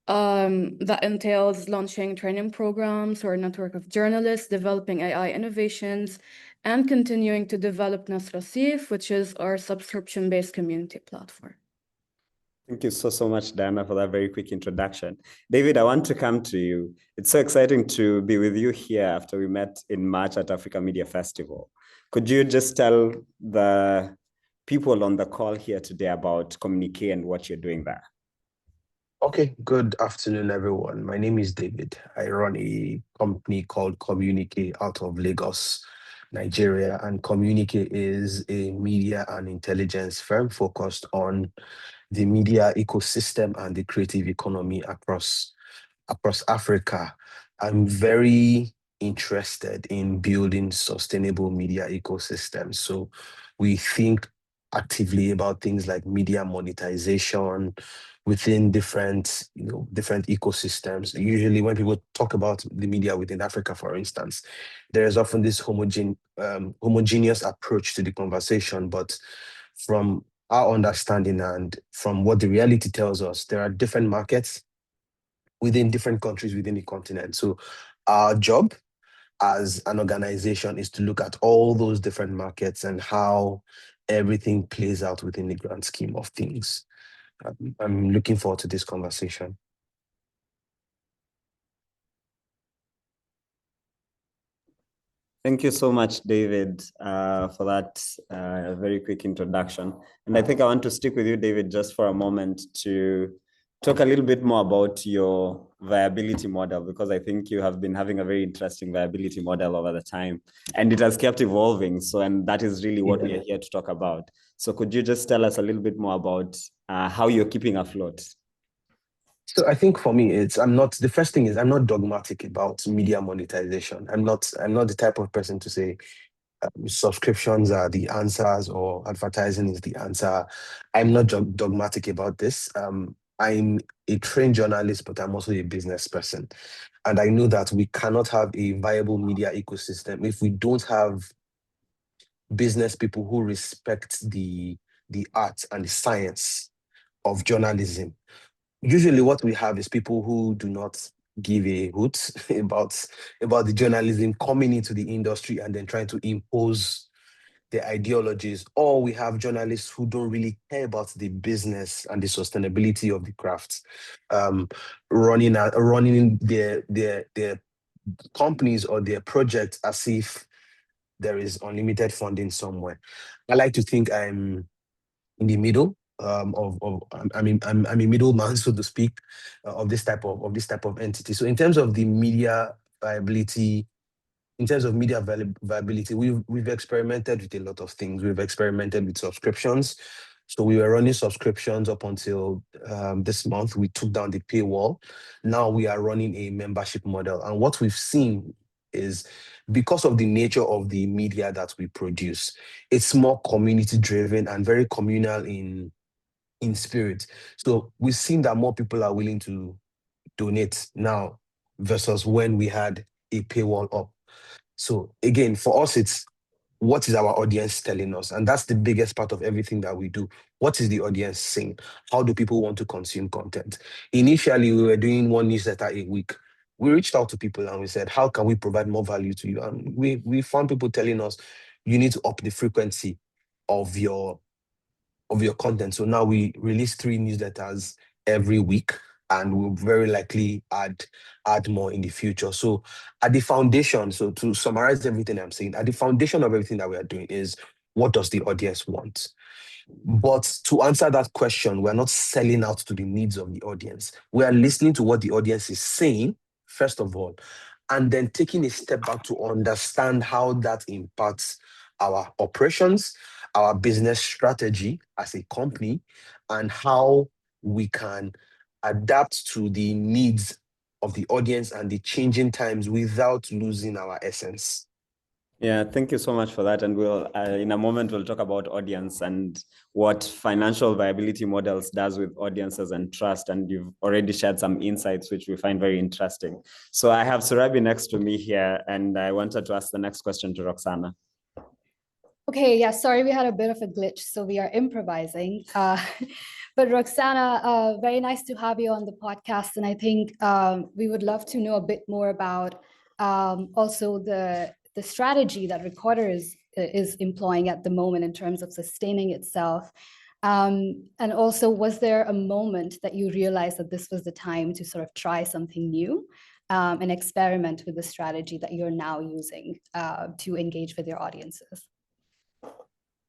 That entails launching training programs for a network of journalists, developing AI innovations, and continuing to develop Nasrasif, which is our subscription-based community platform. Thank you so much, Diana, for that very quick introduction. David, I want to come to you. It's so exciting to be with you here after we met in March at Africa Media Festival. Could you just tell the people on the call here today about Communique and what you're doing there? Okay, good afternoon, everyone. My name is David. I run a company called Communique out of Lagos, Nigeria. And Communique is a media and intelligence firm focused on the media ecosystem and the creative economy across Africa. I'm very interested in building sustainable media ecosystems. So we think actively about things like media monetization within different ecosystems. Usually when people talk about the media within Africa, for instance, there is often this homogeneous approach to the conversation, but from our understanding and from what the reality tells us, there are different markets within different countries within the continent. So our job as an organization is to look at all those different markets and how everything plays out within the grand scheme of things. I'm looking forward to this conversation. Thank you so much, David, for that very quick introduction. And I think I want to stick with you, David, just for a moment to talk a little bit more about your viability model, because I think you have been having a very interesting viability model over the time, and it has kept evolving. So, and that is really what we are here to talk about. So could you just tell us a little bit more about how you're keeping afloat? So I think for me, the first thing is I'm not dogmatic about media monetization. I'm not the type of person to say subscriptions are the answers or advertising is the answer. I'm not dogmatic about this. I'm a trained journalist, but I'm also a business person. And I know that we cannot have a viable media ecosystem if we don't have business people who respect the art and the science of journalism. Usually what we have is people who do not give a hoot about the journalism coming into the industry and then trying to impose their ideologies, or we have journalists who don't really care about the business and the sustainability of the craft, running their companies or their projects as if there is unlimited funding somewhere. I like to think I'm in the middle. I'm a middleman, so to speak, of this type of entity. So in terms of the media viability, we've experimented with a lot of things. We've experimented with subscriptions. So we were running subscriptions up until this month. We took down the paywall. Now we are running a membership model. And what we've seen is, because of the nature of the media that we produce, it's more community driven and very communal in spirit. So we've seen that more people are willing to donate now versus when we had a paywall up. So again, for us, it's what is our audience telling us? And that's the biggest part of everything that we do. What is the audience saying? How do people want to consume content? Initially, we were doing one newsletter a week. We reached out to people and we said, how can we provide more value to you? And we found people telling us, you need to up the frequency of your content. So now we release 3 newsletters every week, and we'll very likely add more in the future. So at the foundation, so to summarize everything I'm saying, at the foundation of everything that we are doing is, what does the audience want? But to answer that question, we're not selling out to the needs of the audience. We are listening to what the audience is saying, first of all, and then taking a step back to understand how that impacts our operations, our business strategy as a company, and how we can adapt to the needs of the audience and the changing times without losing our essence. Yeah, thank you so much for that. And we'll, in a moment, we'll talk about audience and what financial viability models does with audiences and trust. And you've already shared some insights, which we find very interesting. So I have Surabi next to me here, and I wanted to ask the next question to Roxana. Okay, yeah, sorry, we had a bit of a glitch, so we are improvising. But Roxana, very nice to have you on the podcast. And I think we would love to know a bit more about also the strategy that Recorder is employing at the moment in terms of sustaining itself. And also, was there a moment that you realized that this was the time to sort of try something new and experiment with the strategy that you're now using to engage with your audiences?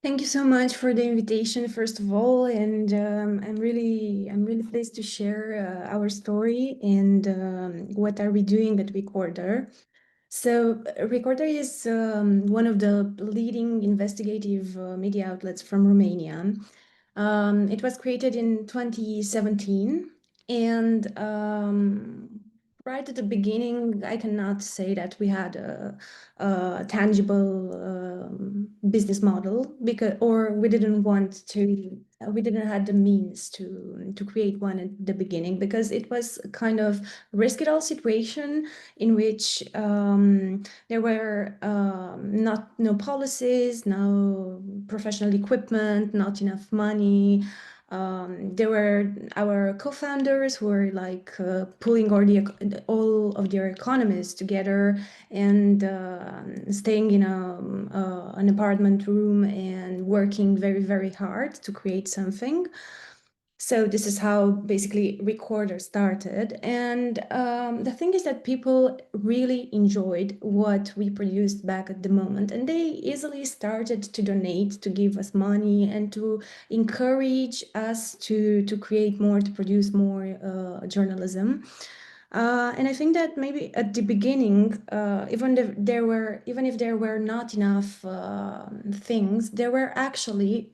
Thank you so much for the invitation, first of all, and I'm really pleased to share our story and what are we doing at Recorder. So Recorder is one of the leading investigative media outlets from Romania. It was created in 2017, and right at the beginning, I cannot say that we had a tangible business model or we didn't want to. We didn't have the means to create one at the beginning because it was a kind of risk-it-all situation in which there were no policies, no professional equipment, not enough money. There were our co-founders who were like pulling all of their economies together and staying in an apartment room and working very, very hard to create something. So this is how basically Recorder started. And the thing is that people really enjoyed what we produced back at the moment. And they easily started to donate, to give us money and to encourage us to create more, to produce more journalism. And I think that maybe at the beginning, even if there were not enough things, there were actually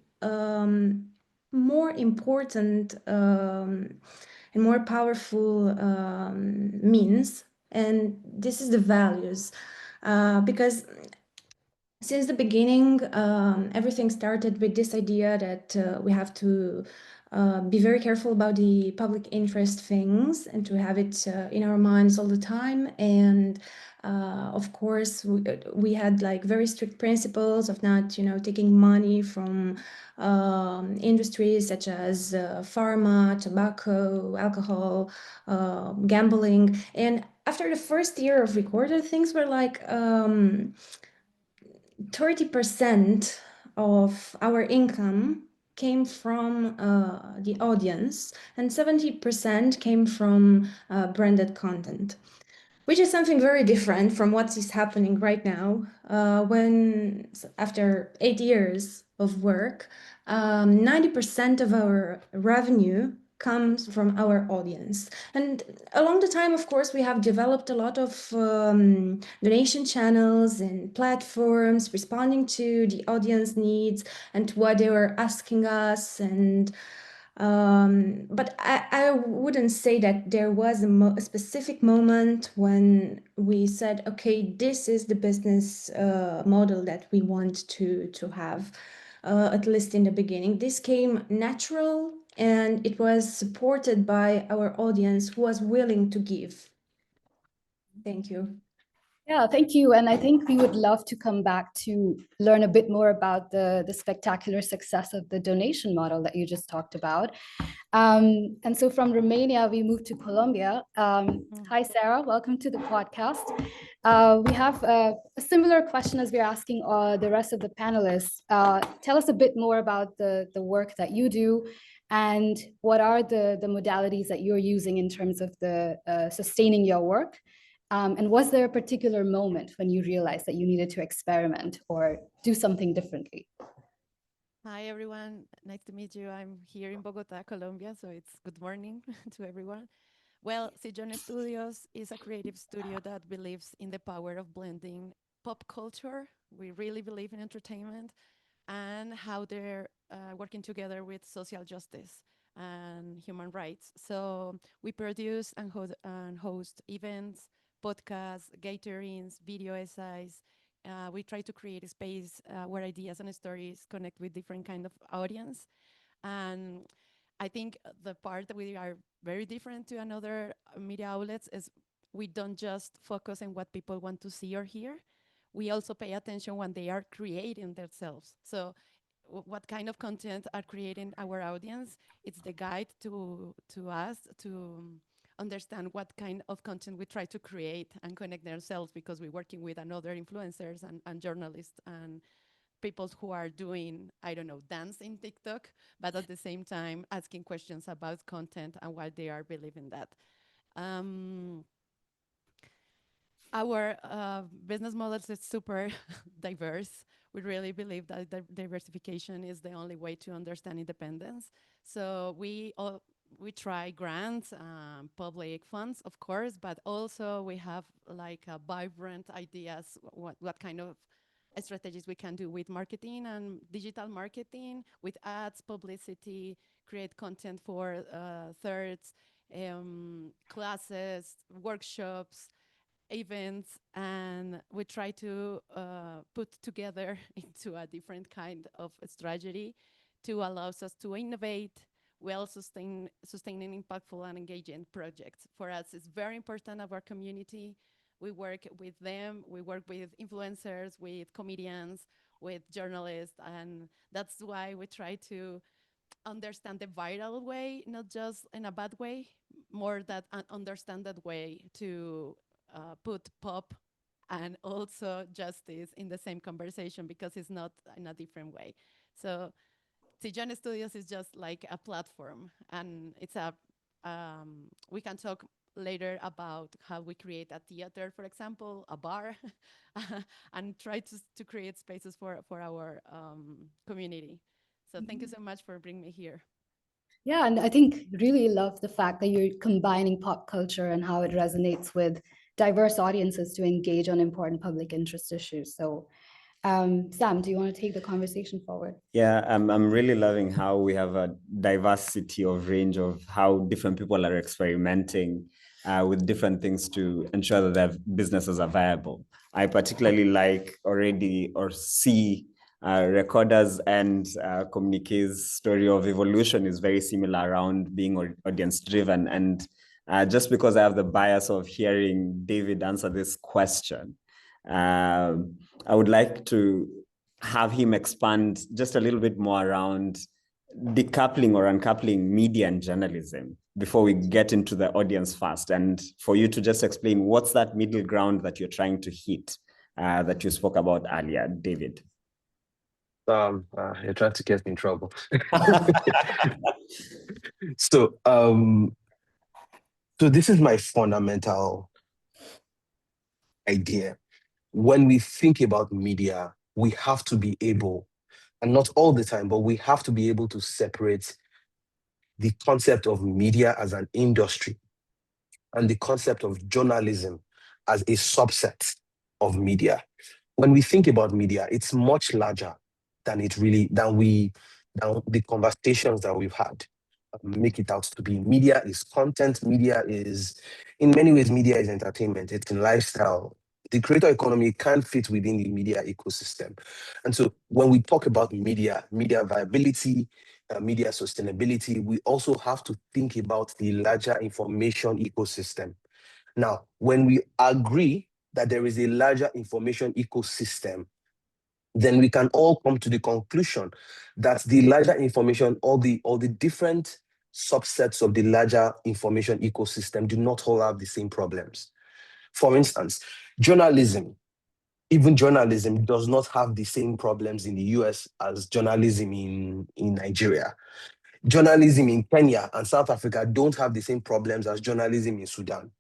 more important and more powerful means, and this is the values, because since the beginning, everything started with this idea that we have to be very careful about the public interest things and to have it in our minds all the time. And of course, we had like very strict principles of not, taking money from industries such as pharma, tobacco, alcohol, gambling. And after the first year of Recorder, things were like 30% of our income came from the audience and 70% came from branded content, which is something very different from what is happening right now when after 8 years of work, 90% of our revenue comes from our audience. And along the time, of course, we have developed a lot of donation channels and platforms responding to the audience needs and to what they were asking us. And but I wouldn't say that there was a specific moment when we said, okay, this is the business model that we want to have, at least in the beginning. This came natural and it was supported by our audience who was willing to give. Thank you. Yeah, thank you. And I think we would love to come back to learn a bit more about the spectacular success of the donation model that you just talked about. And so from Romania, we moved to Colombia. Hi, Sarah, welcome to the podcast. We have a similar question as we're asking the rest of the panelists. Tell us a bit more about the work that you do and what are the modalities that you're using in terms of the sustaining your work. And was there a particular moment when you realized that you needed to experiment or do something differently? Hi, everyone. Nice to meet you. I'm here in Bogota, Colombia, so it's good morning to everyone. Well, Simanje Studios is a creative studio that believes in the power of blending pop culture. We really believe in entertainment and how they're working together with social justice and human rights. So we produce and host events, podcasts, gatherings, video essays. We try to create a space where ideas and stories connect with different kind of audience. And I think the part that we are very different to another media outlets is we don't just focus on what people want to see or hear. We also pay attention when they are creating themselves. So what kind of content are creating our audience? It's the guide to us to understand what kind of content we try to create and connect themselves, because we're working with another influencers and journalists and people who are doing, I don't know, dance in TikTok, but at the same time asking questions about content and why they are believing that. Um, our business models is super diverse. We really believe that diversification is the only way to understand independence. So we try grants, public funds, of course, but also we have like vibrant ideas, what kind of strategies we can do with marketing and digital marketing, with ads, publicity, create content for thirds, classes, workshops, events, and we try to put together into a different kind of strategy to allow us to innovate well sustaining impactful and engaging projects. For us, it's very important of our community. We work with them, we work with influencers, with comedians, with journalists, and that's why we try to understand the viral way, not just in a bad way, more that understand that way to put pop and also justice in the same conversation, because it's not in a different way. So Simanje Studios is just like a platform, and it's a we can talk later about how we create a theater, for example, a bar, and try to create spaces for our community. So thank you so much for bringing me here. Yeah, and I think really love the fact that you're combining pop culture and how it resonates with diverse audiences to engage on important public interest issues. So, Sam, do you want to take the conversation forward? Yeah, I'm really loving how we have a diversity of range of how different people are experimenting with different things to ensure that their businesses are viable. I particularly like already or see Recorders and Communique's story of evolution is very similar around being audience driven. And just because I have the bias of hearing David answer this question, I would like to have him expand just a little bit more around decoupling or uncoupling media and journalism before we get into the audience first, and for you to just explain what's that middle ground that you're trying to hit that you spoke about earlier, David. You're trying to get me in trouble. So this is my fundamental idea. When we think about media, we have to be able, and not all the time, but we have to be able to separate the concept of media as an industry and the concept of journalism as a subset of media. When we think about media, it's much larger than the conversations that we've had make it out to be. Media is content. Media is, in many ways, media is entertainment. It's a lifestyle. The creator economy can't fit within the media ecosystem. And so when we talk about media viability, media sustainability, we also have to think about the larger information ecosystem. Now, when we agree that there is a larger information ecosystem, then we can all come to the conclusion that the larger information, all the different subsets of the larger information ecosystem do not all have the same problems. For instance, even journalism does not have the same problems in the US as journalism in Nigeria. Journalism in Kenya and South Africa don't have the same problems as journalism in Sudan.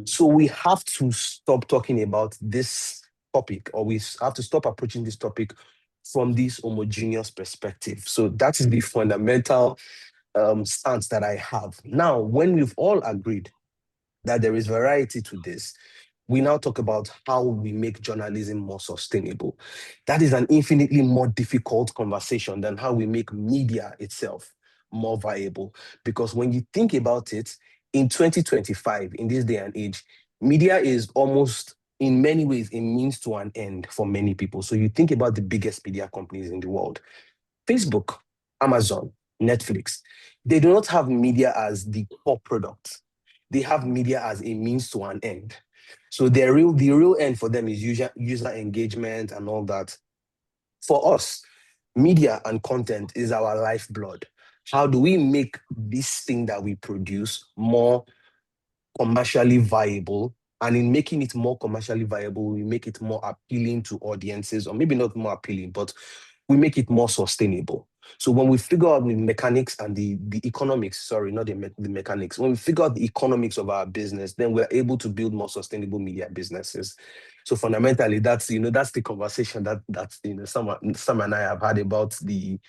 So we have to stop talking about this topic, or we have to stop approaching this topic from this homogeneous perspective. So that is the fundamental stance that I have. Now, when we've all agreed that there is variety to this, we now talk about how we make journalism more sustainable. That is an infinitely more difficult conversation than how we make media itself more viable. Because when you think about it, in 2025, in this day and age, media is almost, in many ways, a means to an end for many people. So you think about the biggest media companies in the world: Facebook, Amazon, Netflix. They do not have media as the core product. They have media as a means to an end. So the real end for them is user engagement and all that. For us, media and content is our lifeblood. How do we make this thing that we produce more commercially viable? And in making it more commercially viable, we make it more appealing to audiences, or maybe not more appealing, but we make it more sustainable. So when we figure out the mechanics and the economics, sorry, not the mechanics, when we figure out the economics of our business, then we're able to build more sustainable media businesses. So fundamentally, that's the conversation that Sam and I have had about the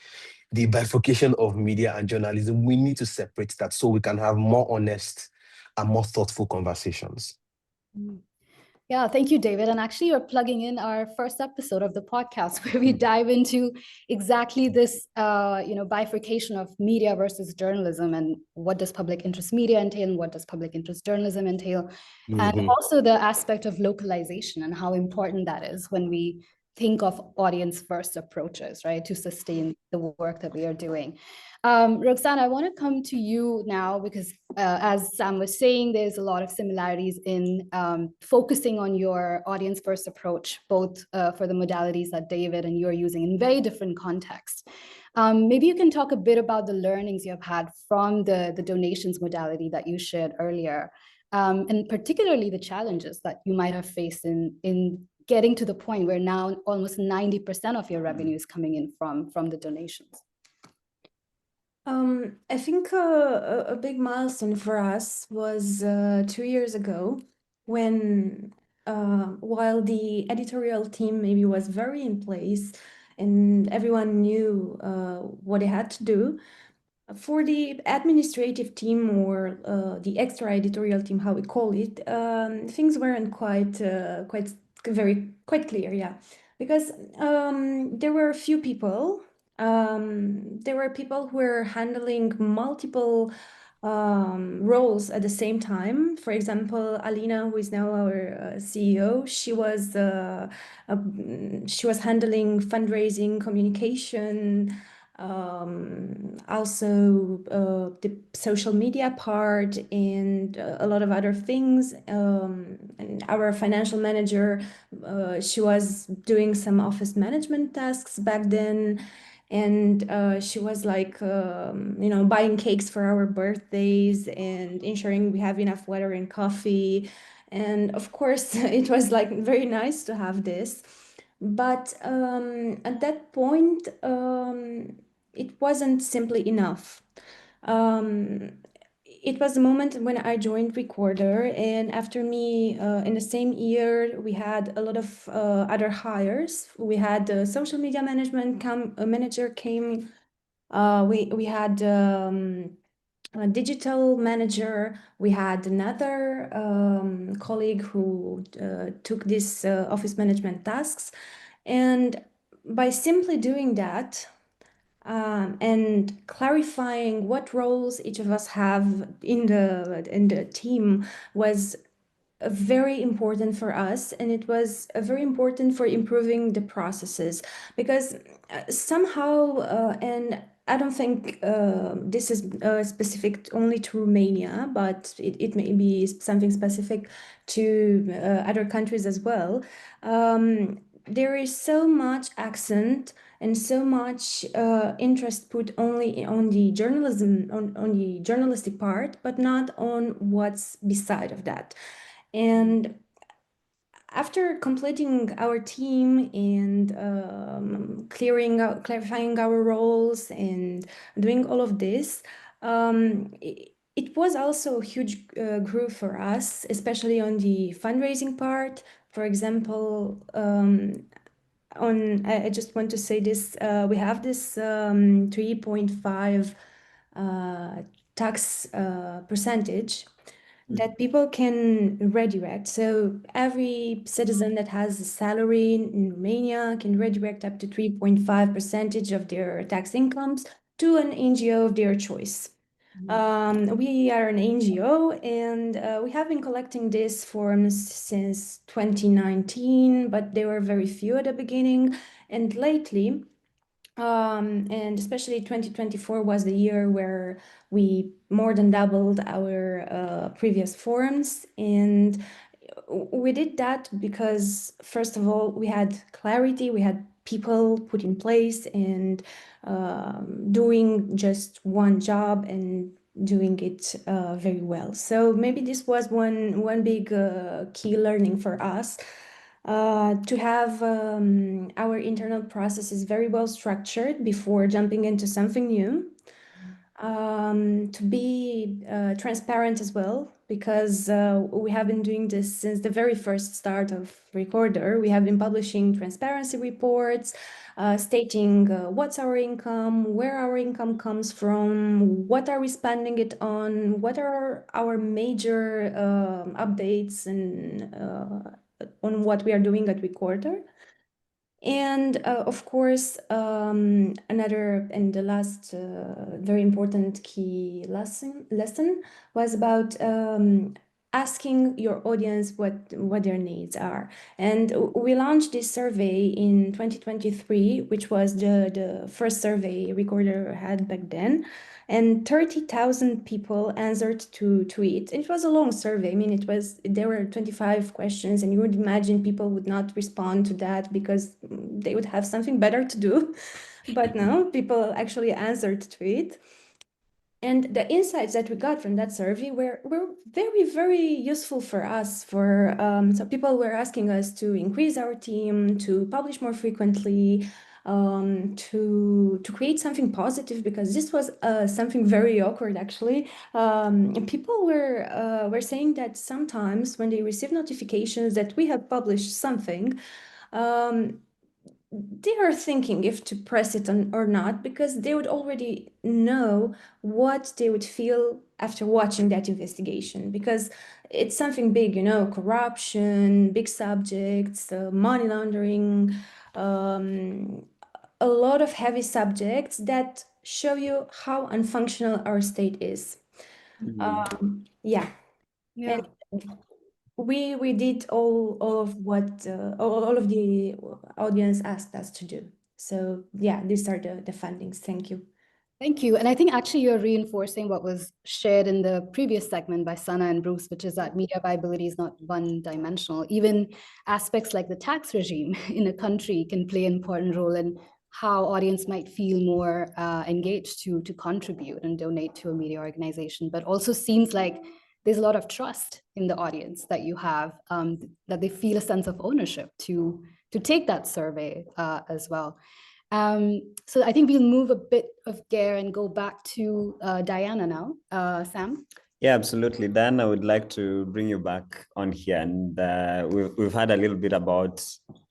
bifurcation of media and journalism. We need to separate that so we can have more honest and more thoughtful conversations. Yeah, thank you, David. And actually, you're plugging in our first episode of the podcast where we dive into exactly this, bifurcation of media versus journalism, and what does public interest media entail, and what does public interest journalism entail, and also the aspect of localization and how important that is when we think of audience first approaches, right, to sustain the work that we are doing. Roxana, I want to come to you now because as Sam was saying, there's a lot of similarities in focusing on your audience first approach, both for the modalities that David and you are using in very different contexts. Maybe you can talk a bit about the learnings you have had from the donations modality that you shared earlier, and particularly the challenges that you might have faced in getting to the point where now almost 90% of your revenue is coming in from the donations. I think a big milestone for us was 2 years ago when, while the editorial team maybe was very in place and everyone knew what they had to do, for the administrative team or the extra editorial team, how we call it, things weren't quite clear, yeah, because there were a few people. There were people who were handling multiple roles at the same time. For example, Alina, who is now our CEO, she was handling fundraising, communication, also the social media part, and a lot of other things. And our financial manager, she was doing some office management tasks back then. And she was like, buying cakes for our birthdays and ensuring we have enough water and coffee. And of course, it was like very nice to have this. But at that point, it wasn't simply enough. It was the moment when I joined Recorder, and after me, in the same year, we had a lot of other hires. We had a social media management manager came. We had a digital manager. We had another colleague who took this office management tasks, and by simply doing that, and clarifying what roles each of us have in the team was very important for us, and it was very important for improving the processes, because somehow, and I don't think this is specific only to Romania, but it may be something specific to other countries as well. There is so much accent and so much interest put only on the journalism, on the journalistic part, but not on what's beside of that. And after completing our team and clarifying our roles and doing all of this, it was also a huge growth for us, especially on the fundraising part. For example, I just want to say this, we have this 3.5 tax percentage that people can redirect. So every citizen that has a salary in Romania can redirect up to 3.5% of their tax incomes to an NGO of their choice. We are an NGO, and we have been collecting these forms since 2019, but there were very few at the beginning. And lately, and especially 2024 was the year where we more than doubled our previous forms. And we did that because, first of all, we had clarity, we had people put in place and doing just one job and doing it very well. So maybe this was one big key learning for us. To have our internal processes very well structured before jumping into something new. To be transparent as well, because we have been doing this since the very first start of Recorder. We have been publishing transparency reports, stating what's our income, where our income comes from, what are we spending it on, what are our major updates and on what we are doing at Recorder. And of course, another and the last very important key lesson was about asking your audience what their needs are. And we launched this survey in 2023, which was the first survey Recorder had back then. And 30,000 people answered to it. It was a long survey. I mean, there were 25 questions, and you would imagine people would not respond to that because they would have something better to do. But no, people actually answered to it. And the insights that we got from that survey were very, very useful for us. So people were asking us to increase our team, to publish more frequently, to create something positive, because this was something very awkward actually. People were saying that sometimes when they receive notifications that we have published something, they are thinking if to press it on or not, because they would already know what they would feel after watching that investigation, because it's something big, corruption, big subjects, money laundering, a lot of heavy subjects that show you how unfunctional our state is. Yeah. And we did all of what all of the audience asked us to do. So yeah, these are the fundings. Thank you. Thank you. And I think actually you're reinforcing what was shared in the previous segment by Sana and Bruce, which is that media viability is not one-dimensional. Even aspects like the tax regime in a country can play an important role in how audience might feel more engaged to contribute and donate to a media organization. But also seems like there's a lot of trust in the audience that you have, that they feel a sense of ownership to take that survey as well. So I think we'll move a bit of gear and go back to Diana now. Sam? Yeah, absolutely. Dan, I would like to bring you back on here. And we've had a little bit about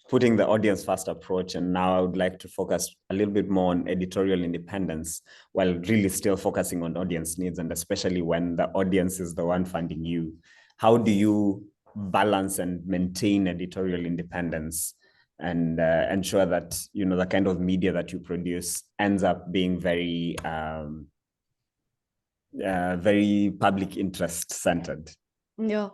putting the audience first approach. And now I would like to focus a little bit more on editorial independence, while really still focusing on audience needs, and especially when the audience is the one funding you. How do you balance and maintain editorial independence and ensure that, the kind of media that you produce ends up being very very public interest centered? Yeah.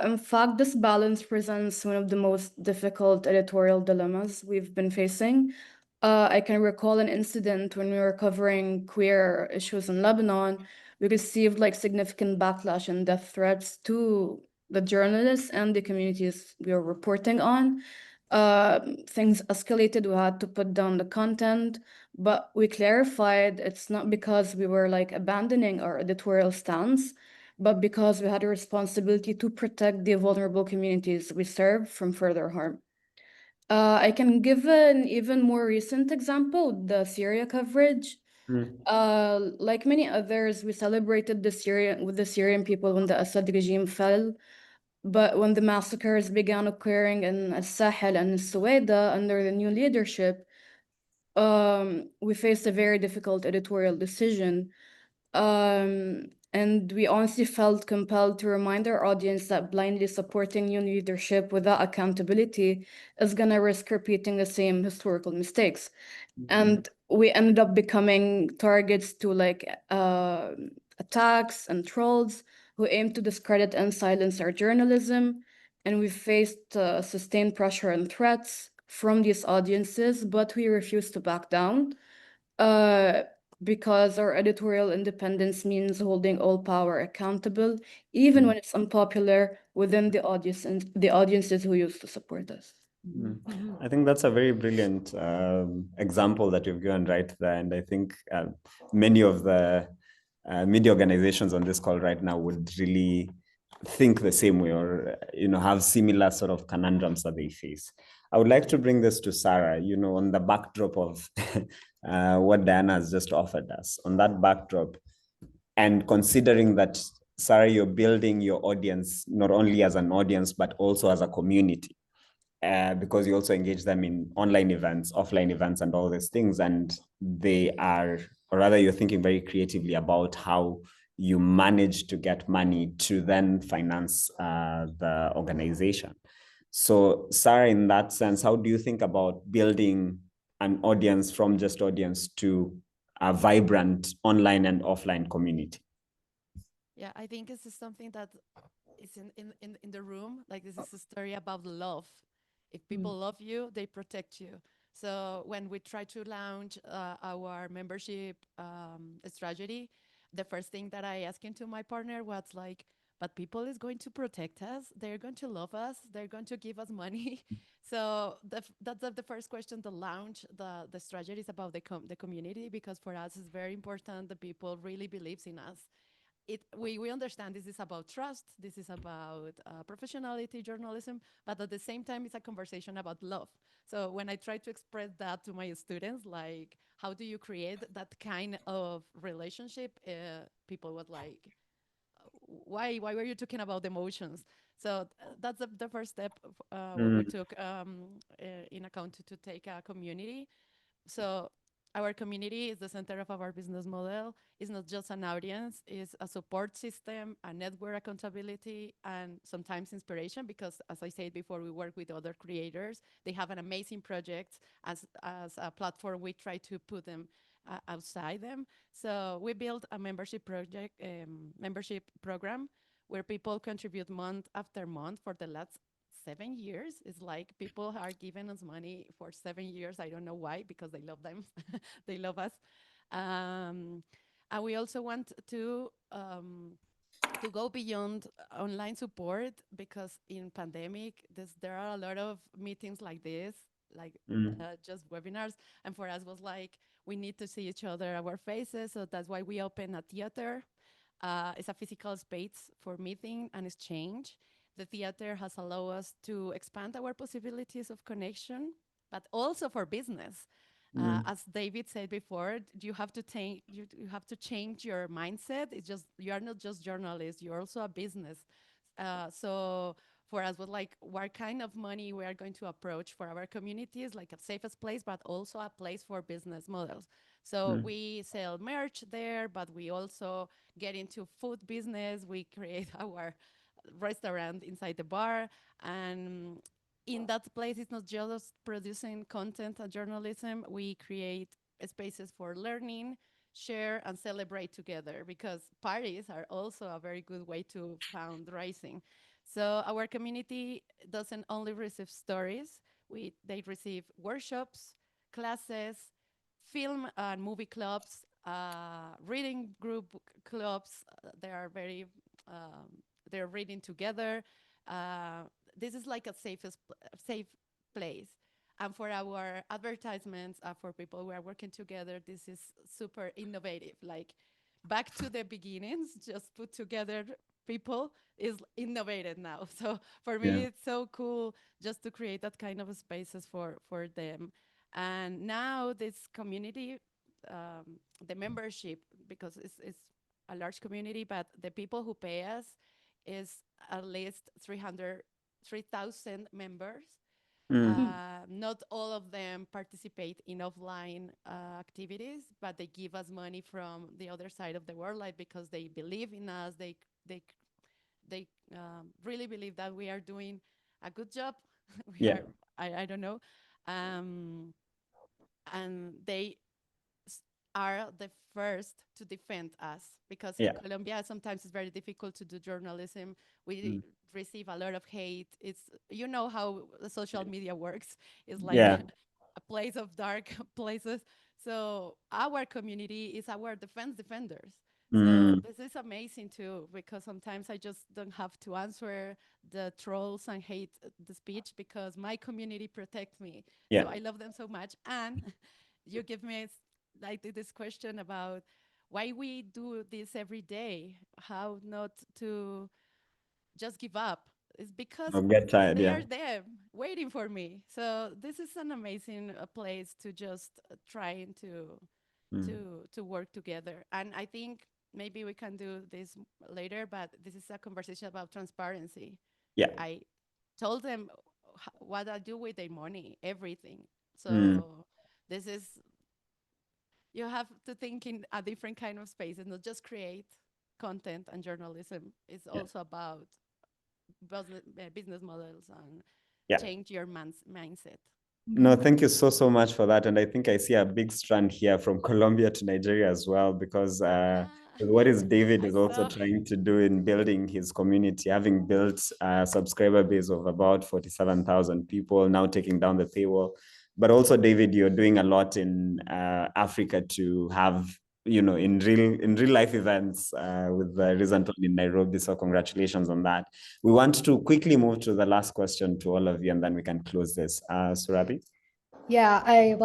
In fact, this balance presents one of the most difficult editorial dilemmas we've been facing. I can recall an incident when we were covering queer issues in Lebanon. We received significant backlash and death threats to the journalists and the communities we were reporting on. Things escalated. We had to put down the content, but we clarified it's not because we were abandoning our editorial stance, but because we had a responsibility to protect the vulnerable communities we serve from further harm. I can give an even more recent example, the Syria coverage. Like many others, we celebrated with the Syrian people when the Assad regime fell. But when the massacres began occurring in Al-Sahel and Suwaida under the new leadership, we faced a very difficult editorial decision. And we honestly felt compelled to remind our audience that blindly supporting new leadership without accountability is going to risk repeating the same historical mistakes. And we ended up becoming targets to like attacks and trolls who aim to discredit and silence our journalism. And we faced sustained pressure and threats from these audiences, but we refused to back down. Because our editorial independence means holding all power accountable, even when it's unpopular within the audiences who used to support us. I think that's a very brilliant example that you've given right there. And I think many of the media organizations on this call right now would really think the same way, or have similar sort of conundrums that they face. I would like to bring this to Sarah, on the backdrop of what Diana has just offered us. On that backdrop, and considering that, Sarah, you're building your audience not only as an audience, but also as a community. Because you also engage them in online events, offline events, and all these things. And they are, or rather you're thinking very creatively about how you manage to get money to then finance the organization. So Sarah, in that sense, how do you think about building an audience from just audience to a vibrant online and offline community? Yeah, I think this is something that is in the room. Like, this is a story about love. If people love you, they protect you. So when we try to launch our membership strategy, the first thing that I asked into my partner was like, but people is going to protect us. They're going to love us. They're going to give us money. So that's the first question. The launch, the strategy is about the community, because for us it's very important. The people really believes in us. We understand this is about trust, this is about professionality, journalism, but at the same time, it's a conversation about love. So when I try to express that to my students, like, how do you create that kind of relationship? People would like, why were you talking about emotions? So that's the first step we took in account to take a community. So our community is the center of our business model. It's not just an audience, it's a support system, a network accountability, and sometimes inspiration, because as I said before, we work with other creators. They have an amazing project. As a platform, we try to put them outside them. So we built a membership program where people contribute month after month for the last 7 years. It's like people are giving us money for 7 years. I don't know why, because they love them. They love us. And we also want to go beyond online support, because in pandemic, there are a lot of meetings like this, like just webinars. And for us was like, we need to see each other, our faces. So that's why we open a theater. It's a physical space for meeting and exchange. The theater has allowed us to expand our possibilities of connection, but also for business. As David said before, you have to change your mindset. It's just, you are not just journalists, you're also a business. So for us, was like, what kind of money we are going to approach for our communities, like a safest place, but also a place for business models. So we sell merch there, but we also get into food business. We create our restaurant inside the bar, and in that place, it's not just producing content and journalism. We create spaces for learning, share, and celebrate together, because parties are also a very good way to fundraising. So our community doesn't only receive stories, they receive workshops, classes, film and movie clubs, reading group clubs. They are very, they're reading together. This is like a safe place. And for our advertisements, for people who are working together, this is super innovative. Like, back to the beginnings, just put together people is innovated now. So for me, it's so cool just to create that kind of spaces for them. And now this community, the membership, because it's a large community, but the people who pay us is at least 3,000 members. Not all of them participate in offline activities, but they give us money from the other side of the world, like because they believe in us. They really believe that we are doing a good job. I don't know, and they are the first to defend us, because in Colombia sometimes it's very difficult to do journalism. We receive a lot of hate. It's, you know how the social media works. It's like a place of dark places. So our community is our defenders. So this is amazing too, because sometimes I just don't have to answer the trolls and hate the speech, because my community protects me. So I love them so much. And you give me like this question about why we do this every day, how not to just give up. It's because they are there waiting for me. So this is an amazing place to just trying to work together. And I think maybe we can do this later, but this is a conversation about transparency. I told them what I do with their money, everything. So this is, you have to think in a different kind of space and not just create content and journalism. It's also about business models and change your mindset. No, thank you so much for that. And I think I see a big strand here from Colombia to Nigeria as well, because what is David is also trying to do in building his community, having built a subscriber base of about 47,000 people, now taking down the paywall. But also, David, you're doing a lot in Africa to have, in real life events with the recent one in Nairobi. So congratulations on that. We want to quickly move to the last question to all of you, and then we can close this. Surabi? Yeah,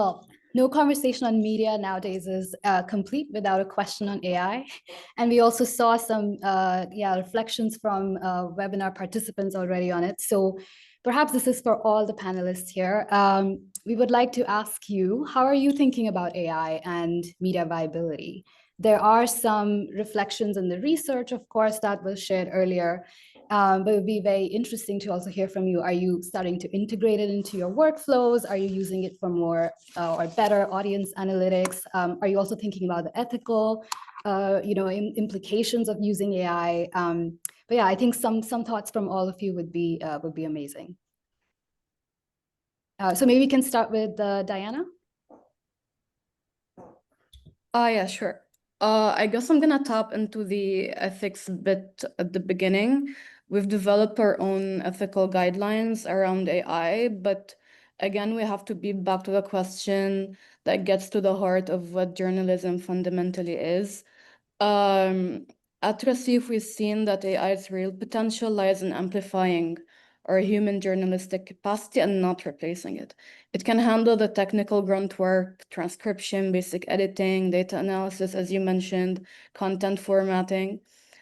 no conversation on media nowadays is complete without a question on AI. And we also saw some reflections from webinar participants already on it. So perhaps this is for all the panelists here. We would like to ask you, how are you thinking about AI and media viability? There are some reflections in the research, of course, that was shared earlier. But it would be very interesting to also hear from you. Are you starting to integrate it into your workflows? Are you using it for more or better audience analytics? Are you also thinking about the ethical, implications of using AI? But yeah, I think some thoughts from all of you would be amazing. So maybe we can start with Diana. Yeah, sure. I guess I'm gonna tap into the ethics bit at the beginning. We've developed our own ethical guidelines around AI, but again, we have to be back to the question that gets to the heart of what journalism fundamentally is. At Receive, we've seen that AI's real potential lies in amplifying our human journalistic capacity and not replacing it. It can handle the technical grunt work, transcription, basic editing, data analysis, as you mentioned, content formatting,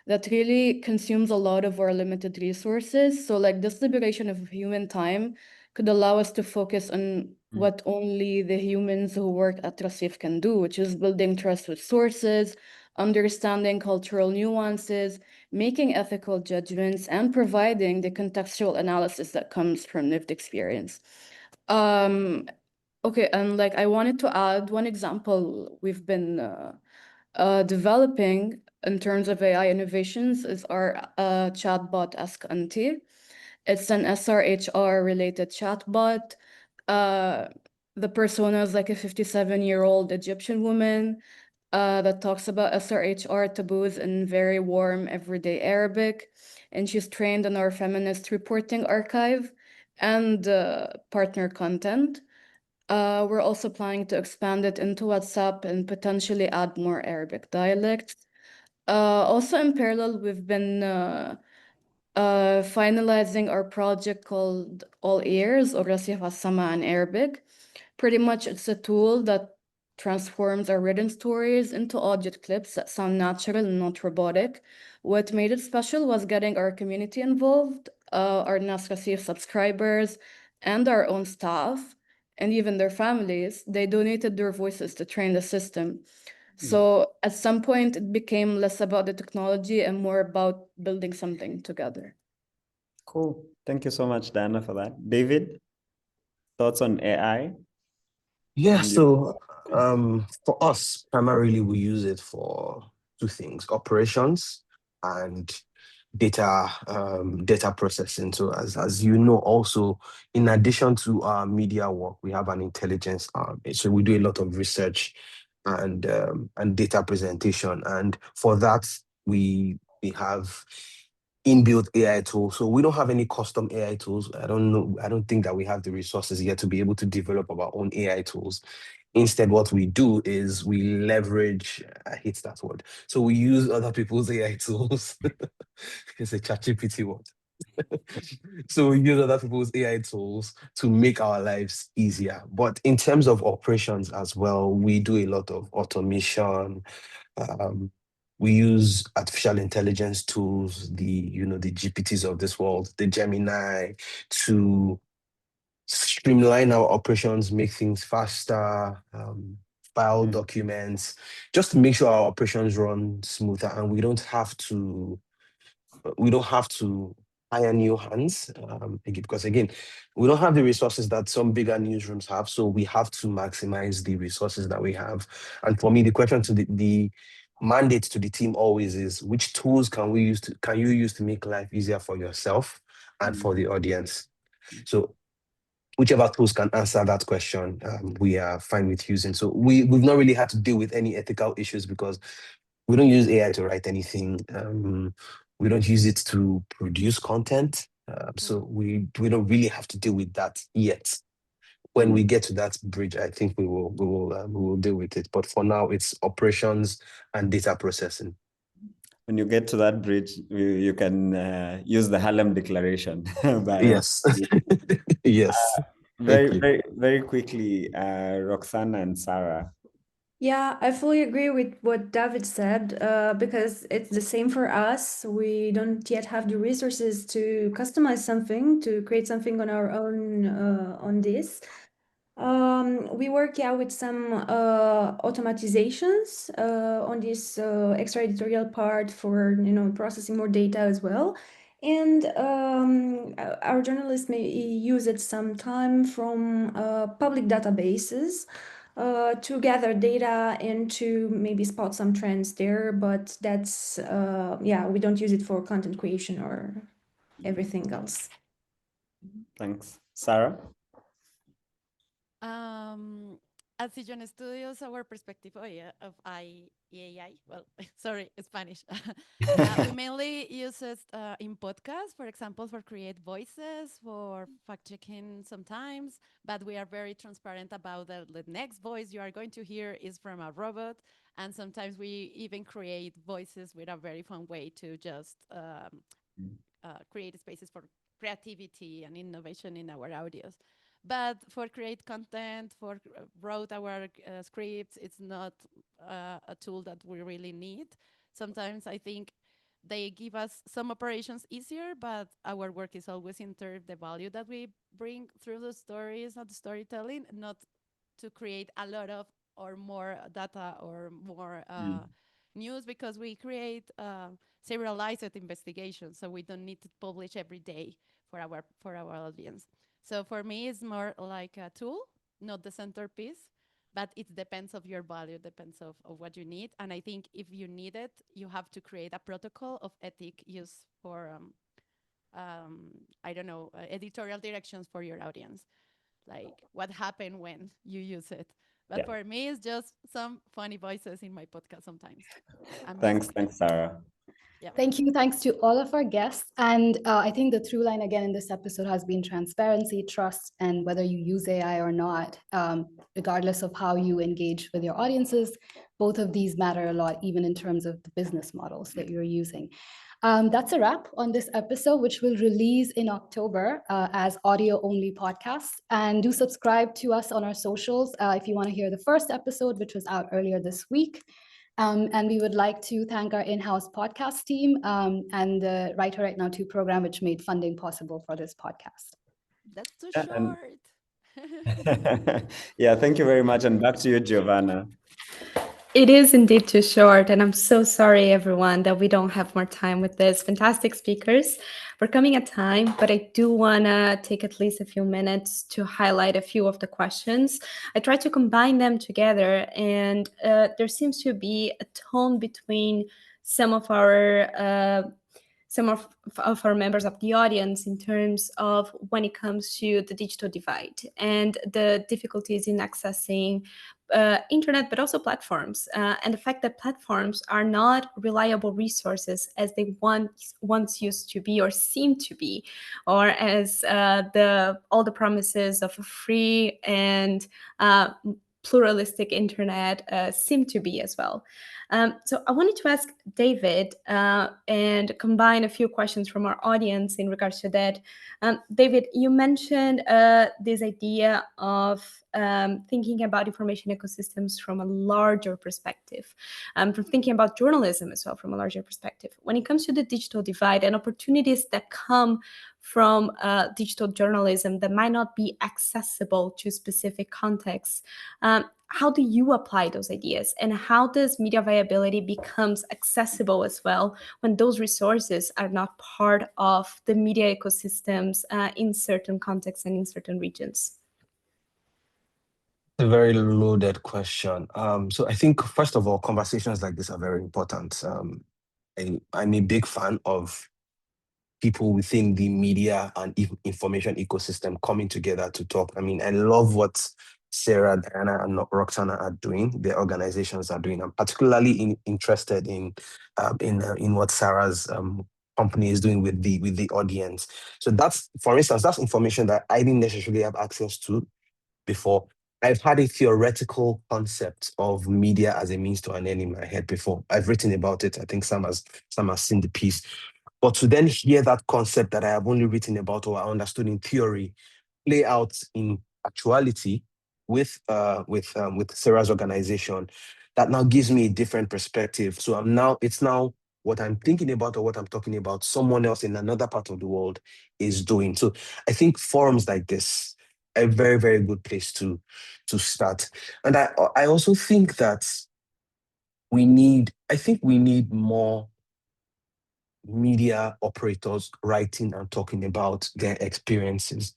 that really consumes a lot of our limited resources. So like this liberation of human time could allow us to focus on what only the humans who work at Receive can do, which is building trust with sources, understanding cultural nuances, making ethical judgments, and providing the contextual analysis that comes from lived experience. Okay, and like I wanted to add one example we've been developing in terms of AI innovations is our chatbot Ask Auntie. It's an SRHR related chatbot. The persona is like a 57-year-old Egyptian woman that talks about SRHR taboos in very warm, everyday Arabic. And she's trained on our feminist reporting archive and partner content. We're also planning to expand it into WhatsApp and potentially add more Arabic dialects. Also in parallel, we've been finalizing our project called All Ears, or Rasif As-Sama in Arabic. Pretty much it's a tool that transforms our written stories into audio clips that sound natural and not robotic. What made it special was getting our community involved, our Nas Rasif subscribers, and our own staff, and even their families. They donated their voices to train the system. So at some point, it became less about the technology and more about building something together. Cool. Thank you so much, Diana, for that. David, thoughts on AI? Yeah, so for us, primarily we use it for two things: operations and data processing. So as you know, also in addition to our media work, we have an intelligence arm. So we do a lot of research and data presentation. And for that, we have inbuilt AI tools. So we don't have any custom AI tools. I don't think that we have the resources yet to be able to develop our own AI tools. Instead, what we do is we leverage, I hate that word. So we use other people's AI tools. It's a ChatGPT word. So we use other people's AI tools to make our lives easier. But in terms of operations as well, we do a lot of automation. We use artificial intelligence tools, the GPTs of this world, the Gemini, to streamline our operations, make things faster, file documents, just to make sure our operations run smoother and we don't have to hire new hands, because again, we don't have the resources that some bigger newsrooms have, so we have to maximize the resources that we have. And for me, the question to the mandate to the team always is, which tools can you use to make life easier for yourself and for the audience? So whichever tools can answer that question, we are fine with using. So we've not really had to deal with any ethical issues because we don't use AI to write anything. We don't use it to produce content. So we don't really have to deal with that yet. When we get to that bridge, I think we will deal with it. But for now, it's operations and data processing. When you get to that bridge, you can use the Harlem Declaration. Yes. Yes. Very quickly, Roxana and Sarah. Yeah, I fully agree with what David said, because it's the same for us. We don't yet have the resources to customize something, to create something on our own on this. We work, with some automatizations on this extra editorial part for, processing more data as well. And our journalists may use it sometime from public databases to gather data and to maybe spot some trends there. But that's, we don't use it for content creation or everything else. Thanks. Sarah? At Sillon Studios, our perspective of AI, well, sorry, Spanish. We mainly use it in podcasts, for example, for create voices, for fact-checking sometimes, but we are very transparent about the next voice you are going to hear is from a robot, and sometimes we even create voices with a very fun way to just create spaces for creativity and innovation in our audios. But for create content, for wrote our scripts, it's not a tool that we really need. Sometimes I think they give us some operations easier, but our work is always in the value that we bring through the stories, not the storytelling, not to create a lot of or more data or more news, because we create serialized investigations, so we don't need to publish every day for our audience. So for me, it's more like a tool, not the centerpiece, but it depends of your value, depends of what you need. And I think if you need it, you have to create a protocol of ethic use for, I don't know, editorial directions for your audience. Like what happened when you use it. But for me, it's just some funny voices in my podcast sometimes. Thanks, Sarah. Yeah. Thank you. Thanks to all of our guests. And I think the through line again in this episode has been transparency, trust, and whether you use AI or not, regardless of how you engage with your audiences, both of these matter a lot, even in terms of the business models that you're using. That's a wrap on this episode, which will release in October as audio-only podcast. And do subscribe to us on our socials if you want to hear the first episode, which was out earlier this week. And we would like to thank our in-house podcast team and the Writer Right Now 2 program, which made funding possible for this podcast. That's too short. Yeah, thank you very much. And back to you, Giovanna. It is indeed too short, and I'm so sorry, everyone, that we don't have more time with this. Fantastic speakers. We're coming at time, but I do want to take at least a few minutes to highlight a few of the questions. I tried to combine them together, and there seems to be a tone between some of our members of the audience in terms of when it comes to the digital divide and the difficulties in accessing internet, but also platforms, and the fact that platforms are not reliable resources as they once used to be or seem to be, or as all the promises of a free and pluralistic internet seem to be as well. So I wanted to ask David and combine a few questions from our audience in regards to that. David, you mentioned this idea of thinking about information ecosystems from a larger perspective, from thinking about journalism as well from a larger perspective. When it comes to the digital divide and opportunities that come from digital journalism that might not be accessible to specific contexts, how do you apply those ideas, and how does media viability becomes accessible as well when those resources are not part of the media ecosystems in certain contexts and in certain regions? A very loaded question. So I think, first of all, conversations like this are very important. I'm a big fan of people within the media and information ecosystem coming together to talk. I mean, I love what Sarah, Diana, and Roxana are doing. Their organizations are doing. I'm particularly interested in what Sarah's company is doing with the audience. So that's, for instance, that's information that I didn't necessarily have access to before. I've had a theoretical concept of media as a means to an end in my head before. I've written about it. I think some has seen the piece. But to then hear that concept that I have only written about or I understood in theory play out in actuality with Sarah's organization, that now gives me a different perspective. So it's now what I'm thinking about or what I'm talking about, someone else in another part of the world is doing. So I think forums like this are a very, very good place to start. And I also think that we need more media operators writing and talking about their experiences.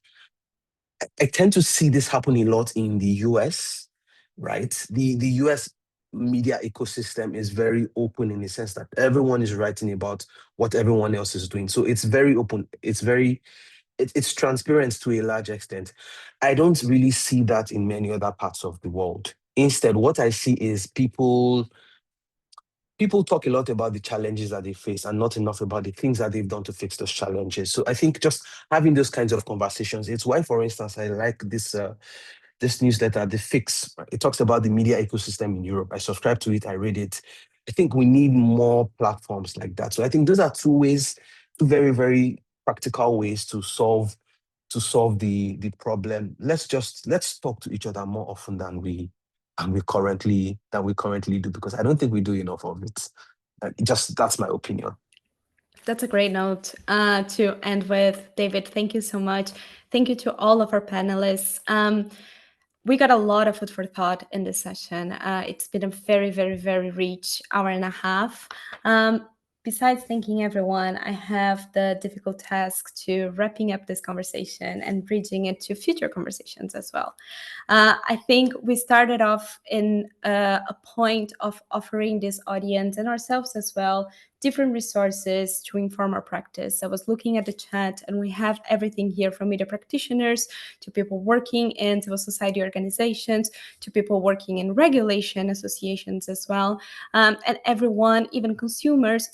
I tend to see this happen a lot in the US, right? The US media ecosystem is very open in the sense that everyone is writing about what everyone else is doing. So it's very open. It's transparent to a large extent. I don't really see that in many other parts of the world. Instead, what I see is people talk a lot about the challenges that they face and not enough about the things that they've done to fix those challenges. So I think just having those kinds of conversations, it's why, for instance, I like this newsletter, The Fix. It talks about the media ecosystem in Europe. I subscribe to it, I read it. I think we need more platforms like that. So I think those are two very, very practical ways to solve the problem. Let's talk to each other more often than we currently do, because I don't think we do enough of it. That's my opinion. That's a great note to end with, David. Thank you so much. Thank you to all of our panelists. We got a lot of food for thought in this session. It's been a very, very, very rich hour and a half. Besides thanking everyone, I have the difficult task to wrapping up this conversation and bridging it to future conversations as well. I think we started off in a point of offering this audience and ourselves as well different resources to inform our practice. I was looking at the chat and we have everything here from media practitioners to people working in civil society organizations to people working in regulation associations as well. And everyone, even consumers,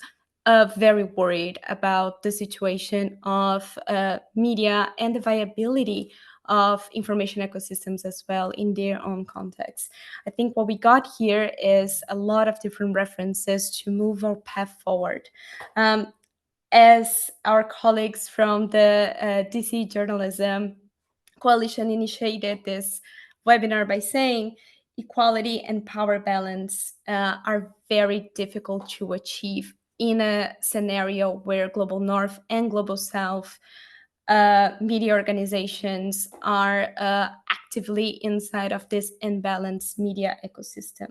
very worried about the situation of media and the viability of information ecosystems as well in their own context. I think what we got here is a lot of different references to move our path forward. As our colleagues from the DC Journalism Coalition initiated this webinar by saying, equality and power balance are very difficult to achieve in a scenario where Global North and Global South media organizations are actively inside of this imbalanced media ecosystem.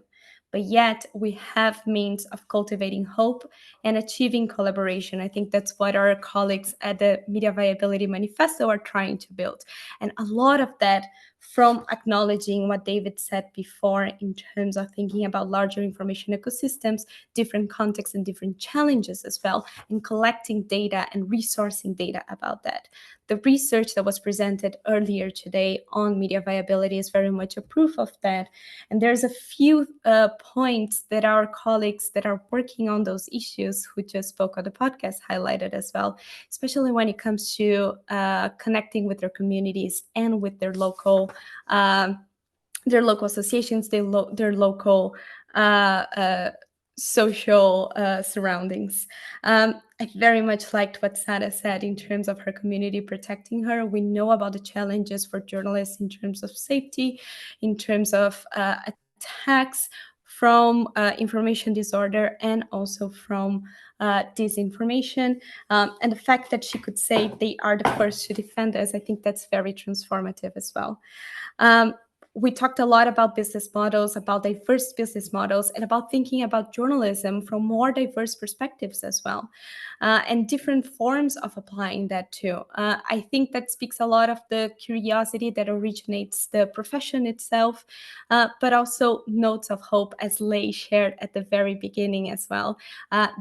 but yet we have means of cultivating hope and achieving collaboration. I think that's what our colleagues at the Media Viability Manifesto are trying to build. And a lot of that from acknowledging what David said before in terms of thinking about larger information ecosystems, different contexts and different challenges as well, and collecting data and resourcing data about that. The research that was presented earlier today on media viability is very much a proof of that. And there's a few points that our colleagues that are working on those issues who just spoke on the podcast highlighted as well, especially when it comes to connecting with their communities and with their local associations, their local social surroundings. I very much liked what Sada said in terms of her community protecting her. We know about the challenges for journalists in terms of safety, in terms of attacks from information disorder and also from disinformation. And the fact that she could say they are the first to defend us, I think that's very transformative as well. We talked a lot about business models, about diverse business models, and about thinking about journalism from more diverse perspectives as well, and different forms of applying that too. I think that speaks a lot of the curiosity that originates the profession itself, but also notes of hope, as Lei shared at the very beginning as well.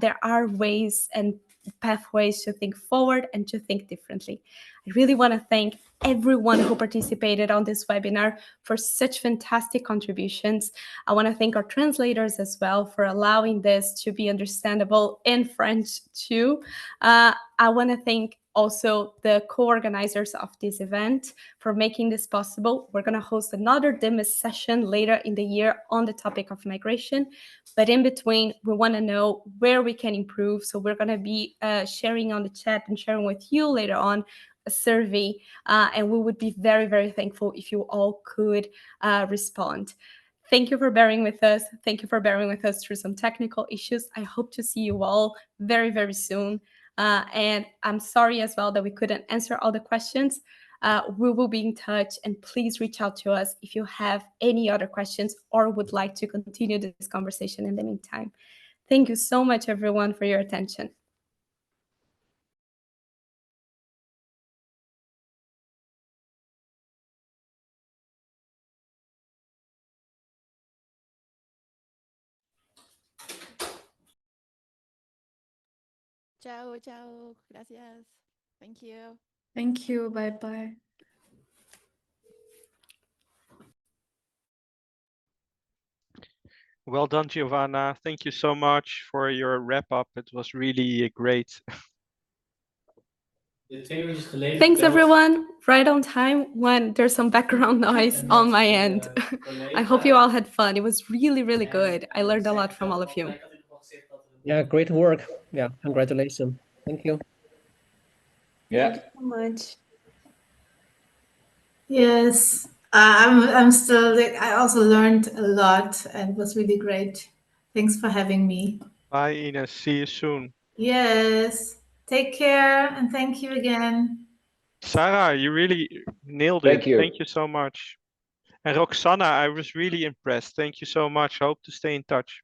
There are ways and pathways to think forward and to think differently. I really want to thank everyone who participated on this webinar for such fantastic contributions. I want to thank our translators as well for allowing this to be understandable in French too. I want to thank also the co-organizers of this event for making this possible. We're going to host another DMIS session later in the year on the topic of migration. But in between, we want to know where we can improve. So we're going to be sharing on the chat and sharing with you later on a survey, and we would be very, very thankful if you all could respond. Thank you for bearing with us. Thank you for bearing with us through some technical issues. I hope to see you all very, very soon. And I'm sorry as well that we couldn't answer all the questions. We will be in touch, and please reach out to us if you have any other questions or would like to continue this conversation in the meantime. Thank you so much, everyone, for your attention. Ciao, ciao. Gracias. Thank you. Thank you. Bye-bye. Well done, Giovanna. Thank you so much for your wrap up. It was really great. Thanks, everyone. Right on time when there's some background noise on my end. I hope you all had fun. It was really, really good. I learned a lot from all of you. Yeah, great work. Yeah, congratulations. Thank you. Yeah. Thank you so much. Yes, I'm still. I also learned a lot, and it was really great. Thanks for having me. Bye, Ines. See you soon. Yes. Take care, and thank you again. Sarah, you really nailed it. Thank you. Thank you so much. And Roxana, I was really impressed. Thank you so much. I hope to stay in touch.